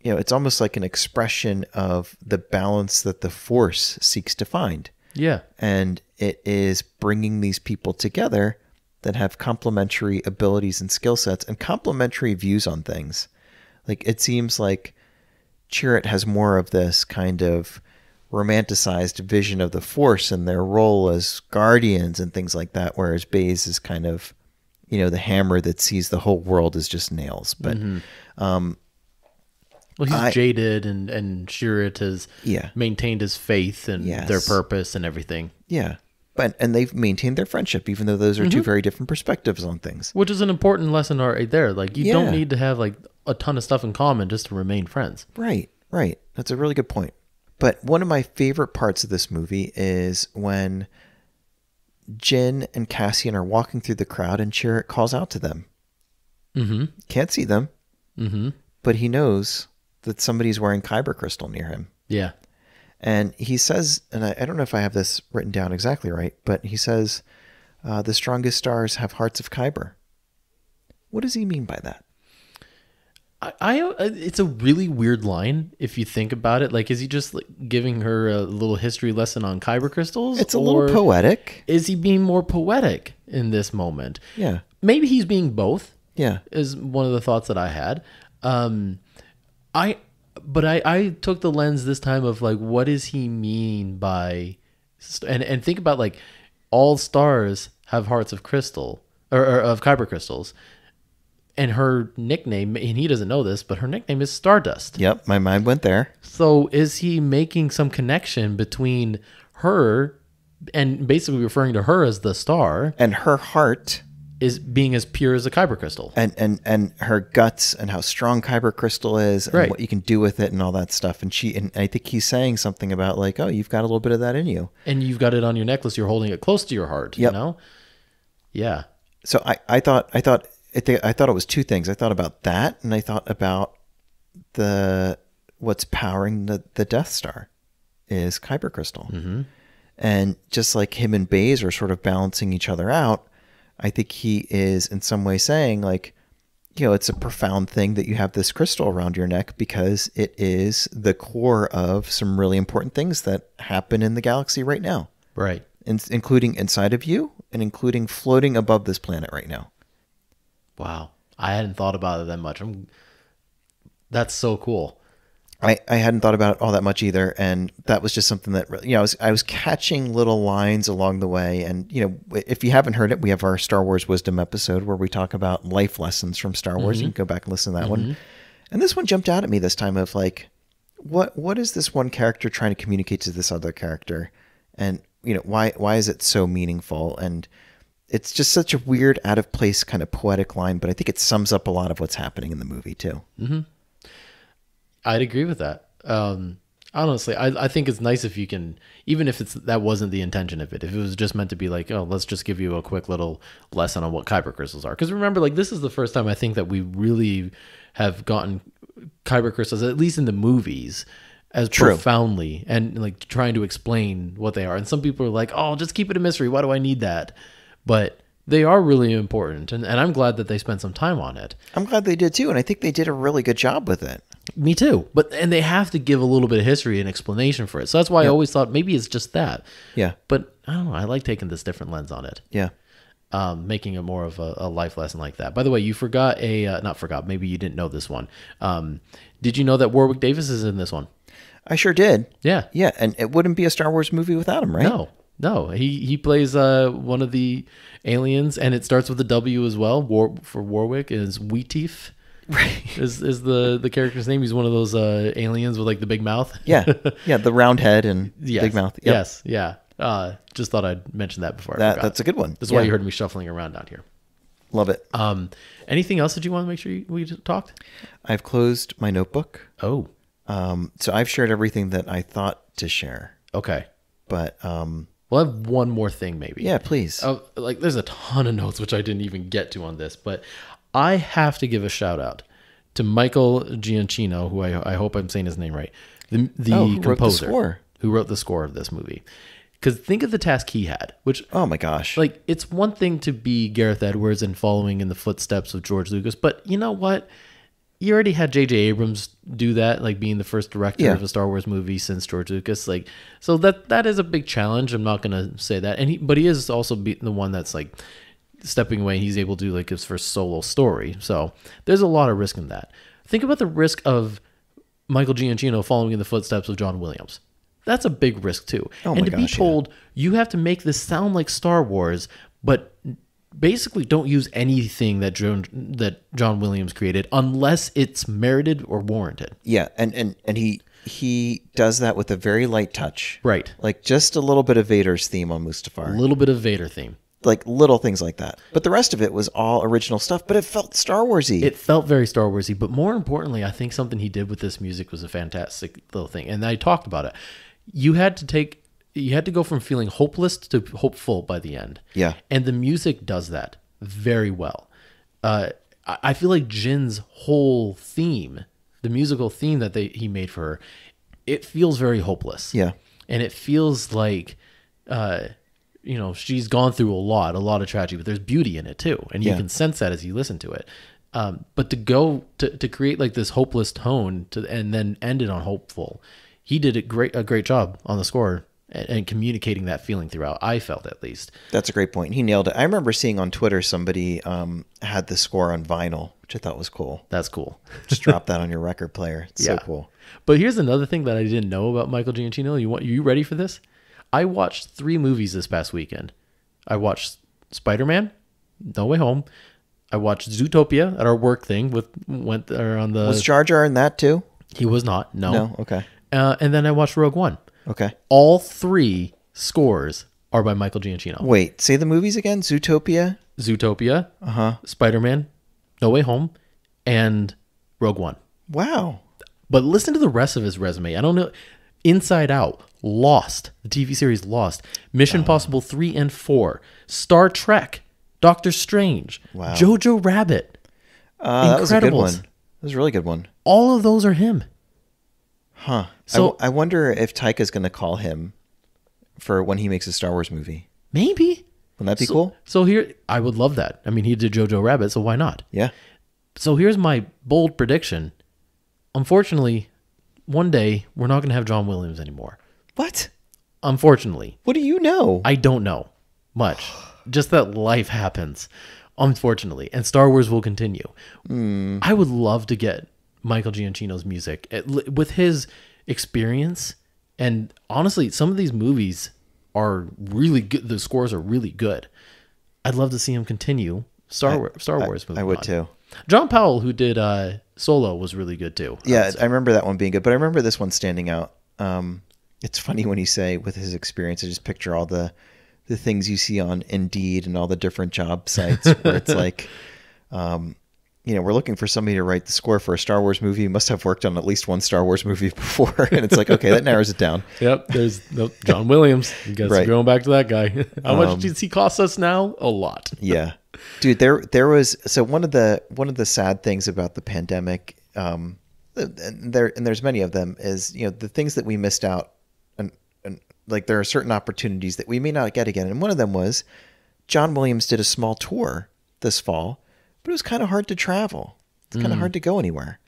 it's almost like an expression of the balance that the Force seeks to find. Yeah. And it is bringing these people together that have complementary abilities and skill sets and complementary views on things. Like, it seems like Chirrut has more of this kind of romanticized vision of the Force and their role as guardians and things like that, whereas Baze is kind of, the hammer that sees the whole world as just nails. But well, he's jaded, and Chirrut has maintained his faith and their purpose and everything. Yeah. And they've maintained their friendship, even though those are two very different perspectives on things. Which is an important lesson right there. Like, you don't need to have like a ton of stuff in common just to remain friends. Right. That's a really good point. But one of my favorite parts of this movie is when Jyn and Cassian are walking through the crowd and Chirrut calls out to them. Mm-hmm. Can't see them, but he knows that somebody's wearing kyber crystal near him. Yeah. And he says, and I don't know if I have this written down exactly right, but he says, the strongest stars have hearts of kyber. What does he mean by that? It's a really weird line if you think about it. Like, is he just like giving her a little history lesson on kyber crystals? It's a little poetic. Is he being more poetic in this moment? Yeah. Maybe he's being both. Yeah. Is one of the thoughts that I had. I took the lens this time of like, what does he mean by, and think about like all stars have hearts of crystal or of kyber crystals. And her nickname, and he doesn't know this, but her nickname is Stardust. Yep, my mind went there. So is he making some connection between her and basically referring to her as the star? And her heart is being as pure as a kyber crystal. And her guts and how strong kyber crystal is and what you can do with it and all that stuff. And I think he's saying something about like, oh, you've got a little bit of that in you. And you've got it on your necklace. You're holding it close to your heart, you know? Yeah. So I thought it was two things. I thought about that, and I thought about what's powering the Death Star is kyber crystal. Mm-hmm. And just like him and Baze are sort of balancing each other out, I think he is in some way saying like, it's a profound thing that you have this crystal around your neck because it is the core of some really important things that happen in the galaxy right now. Right. Including inside of you and including floating above this planet right now. Wow. I hadn't thought about it that much. That's so cool. I hadn't thought about it all that much either. And that was just something that, I was catching little lines along the way. And, if you haven't heard it, we have our Star Wars Wisdom episode where we talk about life lessons from Star Wars. You can go back and listen to that one. And this one jumped out at me this time of like, what is this one character trying to communicate to this other character? And, why is it so meaningful? And it's just such a weird, out of place kind of poetic line, but I think it sums up a lot of what's happening in the movie too. Mm-hmm. I'd agree with that. Honestly, I think it's nice if you can, even if that wasn't the intention of it, if it was just meant to be like, oh, let's just give you a quick little lesson on what kyber crystals are. Because remember, like, this is the first time I think that we really have gotten kyber crystals, at least in the movies, as profoundly and like trying to explain what they are. And some people are like, oh, just keep it a mystery. Why do I need that? But they are really important. And I'm glad that they spent some time on it. I'm glad they did too. And I think they did a really good job with it. Me too. And they have to give a little bit of history and explanation for it. So that's why I always thought maybe it's just that. Yeah. But I don't know. I like taking this different lens on it. Yeah. Making it more of a life lesson like that. By the way, you forgot maybe you didn't know this one. Did you know that Warwick Davis is in this one? I sure did. Yeah. Yeah. And it wouldn't be a Star Wars movie without him, right? No. He plays one of the aliens, and it starts with a W as well. For Warwick is Weeteef. Right. Is the character's name. He's one of those aliens with like the big mouth. Yeah. The round head and big mouth. Yep. Yes. Yeah. Just thought I'd mention that before I forgot. That's a good one. That's why you heard me shuffling around down here. Love it. Anything else that you want to make sure we talked? I've closed my notebook. Oh. So I've shared everything that I thought to share. Okay. But we'll have one more thing maybe. Yeah, please. Like there's a ton of notes which I didn't even get to on this, but I have to give a shout out to Michael Giacchino, who I hope I'm saying his name right. The composer who wrote the score of this movie. Because think of the task he had, which, oh my gosh, like it's one thing to be Gareth Edwards and following in the footsteps of George Lucas, but you know what? You already had J.J. Abrams do that, like being the first director of a Star Wars movie since George Lucas. Like, so that is a big challenge. I'm not gonna say that, but he is also the one that's like stepping away. He's able to do like his first solo story, so there's a lot of risk in that. Think about the risk of Michael Giacchino following in the footsteps of John Williams. That's a big risk too. Oh and my to be gosh, yeah. told you have to make this sound like Star Wars, but basically don't use anything that John Williams created unless it's merited or warranted. Yeah, and he does that with a very light touch. Right. Like just a little bit of Vader's theme on Mustafar. A little bit of Vader theme. Like little things like that. But the rest of it was all original stuff, but it felt Star Wars-y. It felt very Star Wars-y, but more importantly, I think something he did with this music was a fantastic little thing. And I talked about it. You had to go from feeling hopeless to hopeful by the end. Yeah. And the music does that very well. I feel like Jin's whole theme, the musical theme that he made for her, it feels very hopeless. Yeah. And it feels like, she's gone through a lot of tragedy, but there's beauty in it too. And you Yeah. can sense that as you listen to it. But to go to create like this hopeless tone and then end it on hopeful, he did a great job on the score and communicating that feeling throughout. I felt, at least. That's a great point. He nailed it. I remember seeing on Twitter somebody had the score on vinyl, which I thought was cool. That's cool. Just drop that on your record player. It's so cool. But here's another thing that I didn't know about Michael Giacchino. You ready for this? I watched 3 movies this past weekend. I watched Spider-Man, No Way Home. I watched Zootopia at our work thing went there on the. Was Jar Jar in that too? He was not. No. No. Okay. And then I watched Rogue One. Okay. All 3 scores are by Michael Giacchino. Wait, say the movies again. Zootopia. Zootopia, Spider-Man, No Way Home, and Rogue One. Wow. But listen to the rest of his resume. I don't know. Inside Out, Lost, the TV series Lost, Mission Impossible 3 and 4, Star Trek, Doctor Strange, Wow. Jojo Rabbit, That was a good one. Incredibles. That was a really good one. All of those are him. Huh. So- I wonder if Taika's going to call him for when he makes a Star Wars movie. Maybe. Wouldn't that be cool? So here, I would love that. I mean, he did Jojo Rabbit, so why not? Yeah. So here's my bold prediction. Unfortunately, one day we're not going to have John Williams anymore. What? Unfortunately. What do you know? I don't know much. Just that life happens, unfortunately, and Star Wars will continue. I would love to get Michael Giacchino's music with his experience. And honestly, some of these movies are really good. The scores are really good. I'd love to see him continue Star Wars movies. I would too. John Powell, who did Solo, was really good too. Yeah, I remember that one being good, but I remember this one standing out. It's funny when you say with his experience, I just picture all the things you see on Indeed and all the different job sites where it's like, we're looking for somebody to write the score for a Star Wars movie. You must have worked on at least one Star Wars movie before. And it's like, okay, that narrows it down. Yep, there's John Williams. You guys Right. are going back to that guy. How much does he cost us now? A lot. Yeah, dude. There was one of the sad things about the pandemic, and there's many of them, is the things that we missed out, and like there are certain opportunities that we may not get again. And one of them was John Williams did a small tour this fall, but it was kind of hard to travel. It's kind of hard to go anywhere.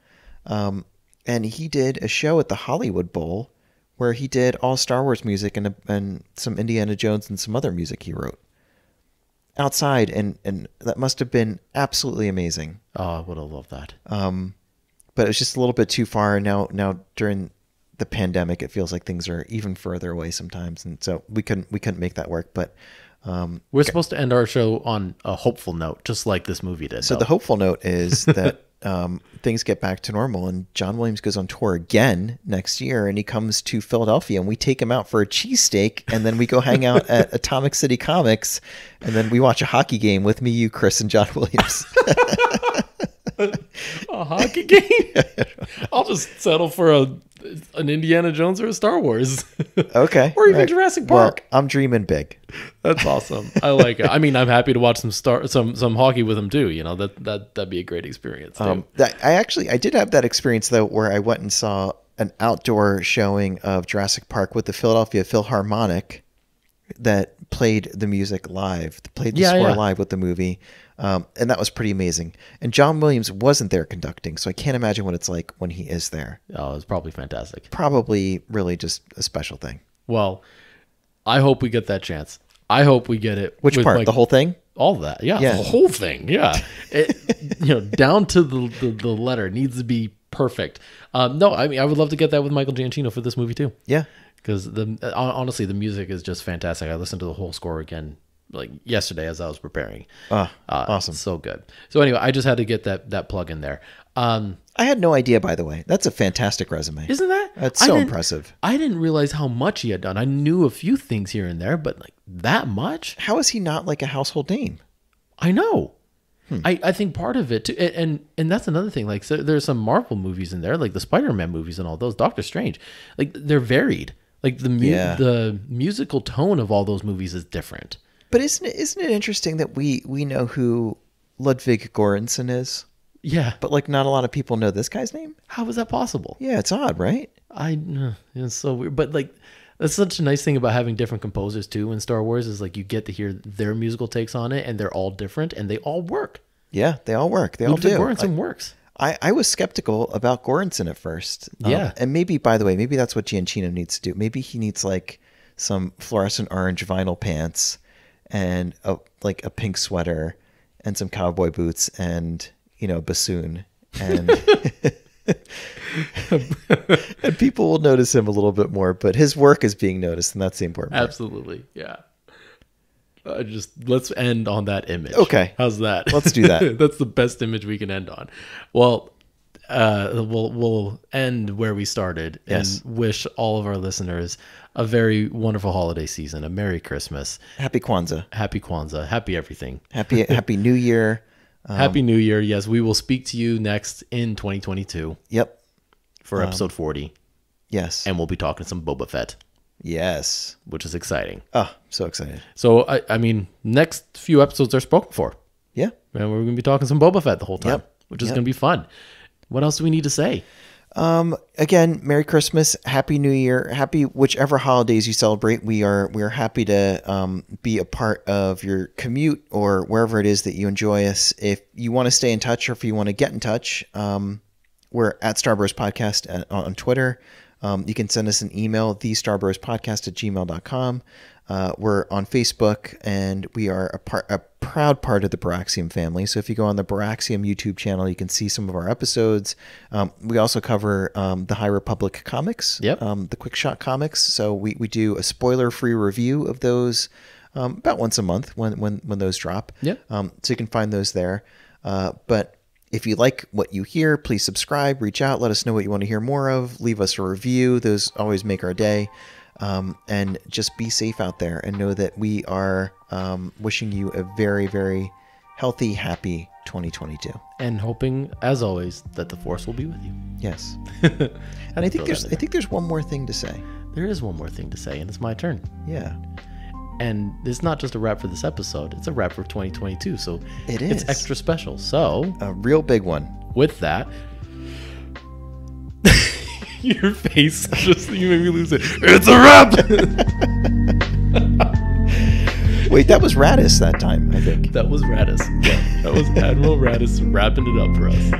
And he did a show at the Hollywood Bowl where he did all Star Wars music and some Indiana Jones and some other music he wrote outside. And that must have been absolutely amazing. Oh, I would have loved that. But it was just a little bit too far. Now during the pandemic, it feels like things are even further away sometimes. And so we couldn't make that work, but We're supposed to end our show on a hopeful note, just like this movie did. so though. the hopeful note is that things get back to normal, and John Williams goes on tour again next year, and he comes to Philadelphia, and we take him out for a cheesesteak, and then we go hang out at Atomic City Comics, and then we watch a hockey game with me, you, Chris, and John Williams. a hockey game? I'll just settle for an Indiana Jones or a Star Wars. Okay. Or even right. Jurassic Park. Well, I'm dreaming big. That's awesome. I like it. I mean, I'm happy to watch some hockey with him too. That'd be a great experience too. I did have that experience though, where I went and saw an outdoor showing of Jurassic Park with the Philadelphia Philharmonic that played the music live, played the score live with the movie. And that was pretty amazing. And John Williams wasn't there conducting, so I can't imagine what it's like when he is there. Oh, it's probably fantastic. Probably really just a special thing. Well, I hope we get that chance. I hope we get it. Which with, part? like, The whole thing? all of that. Yeah, Yeah. the whole thing. Yeah. Down to the letter. It needs to be perfect. No, I mean, I would love to get that with Michael Giacchino for this movie too. Yeah. Because honestly, the music is just fantastic. I listened to the whole score again like yesterday as I was preparing. Awesome. So good. So anyway, I just had to get that plug in there. I had no idea, by the way. That's a fantastic resume. Isn't that? That's so impressive. I didn't realize how much he had done. I knew a few things here and there, but like that much? How is he not like a household name? I know. I think part of it too, and that's another thing. Like, so there's some Marvel movies in there, like the Spider-Man movies and all those, Doctor Strange. Like, they're varied. Like the musical tone of all those movies is different. But isn't it interesting that we know who Ludwig Göransson is? Yeah, but like not a lot of people know this guy's name. How is that possible? Yeah, it's odd, right? It's so weird. But like, that's such a nice thing about having different composers too in Star Wars is like you get to hear their musical takes on it, and they're all different and they all work. Yeah, they all work. They all do. Göransson works. I was skeptical about Göransson at first. Yeah. And maybe, by the way, maybe that's what Giacchino needs to do. Maybe he needs like some fluorescent orange vinyl pants and a pink sweater and some cowboy boots and, a bassoon. And, and people will notice him a little bit more, but his work is being noticed, and that's the important part. Absolutely. Yeah. Let's end on that image. Okay. How's that? Let's do that. That's the best image we can end on. Well, we'll end where we started and wish all of our listeners a very wonderful holiday season, a Merry Christmas. Happy Kwanzaa. Happy Kwanzaa. Happy everything. Happy New Year. Happy New Year. Yes, we will speak to you next in 2022. Yep. For episode 40. Yes. And we'll be talking some Boba Fett. Yes. Which is exciting. Oh, so excited. So, I mean, next few episodes are spoken for. Yeah. And we're going to be talking some Boba Fett the whole time, which is Yep. going to be fun. What else do we need to say? Again, Merry Christmas, Happy New Year, happy whichever holidays you celebrate. We are happy to be a part of your commute or wherever it is that you enjoy us. If you want to stay in touch or if you want to get in touch, we're at Starbros Podcast on Twitter. You can send us an email, thestarboroughspodcast@gmail.com. We're on Facebook, and we are a proud part of the Baraxium family. So if you go on the Baraxium YouTube channel, you can see some of our episodes. We also cover the High Republic comics, the Quick Shot comics. So we do a spoiler-free review of those about once a month when those drop. Yep. So you can find those there. But if you like what you hear, please subscribe, reach out, let us know what you want to hear more of, leave us a review. Those always make our day. And just be safe out there and know that we are wishing you a very, very healthy, happy 2022. And hoping, as always, that the Force will be with you. Yes. And I think there's one more thing to say. There is one more thing to say, and it's my turn. Yeah. And it's not just a wrap for this episode, it's a wrap for 2022. So it is. It's extra special. So a real big one. With that, your face you made me lose it. It's a wrap. Wait, that was Radis that time, I think. That was Radis. Yeah, that was Admiral Radis wrapping it up for us.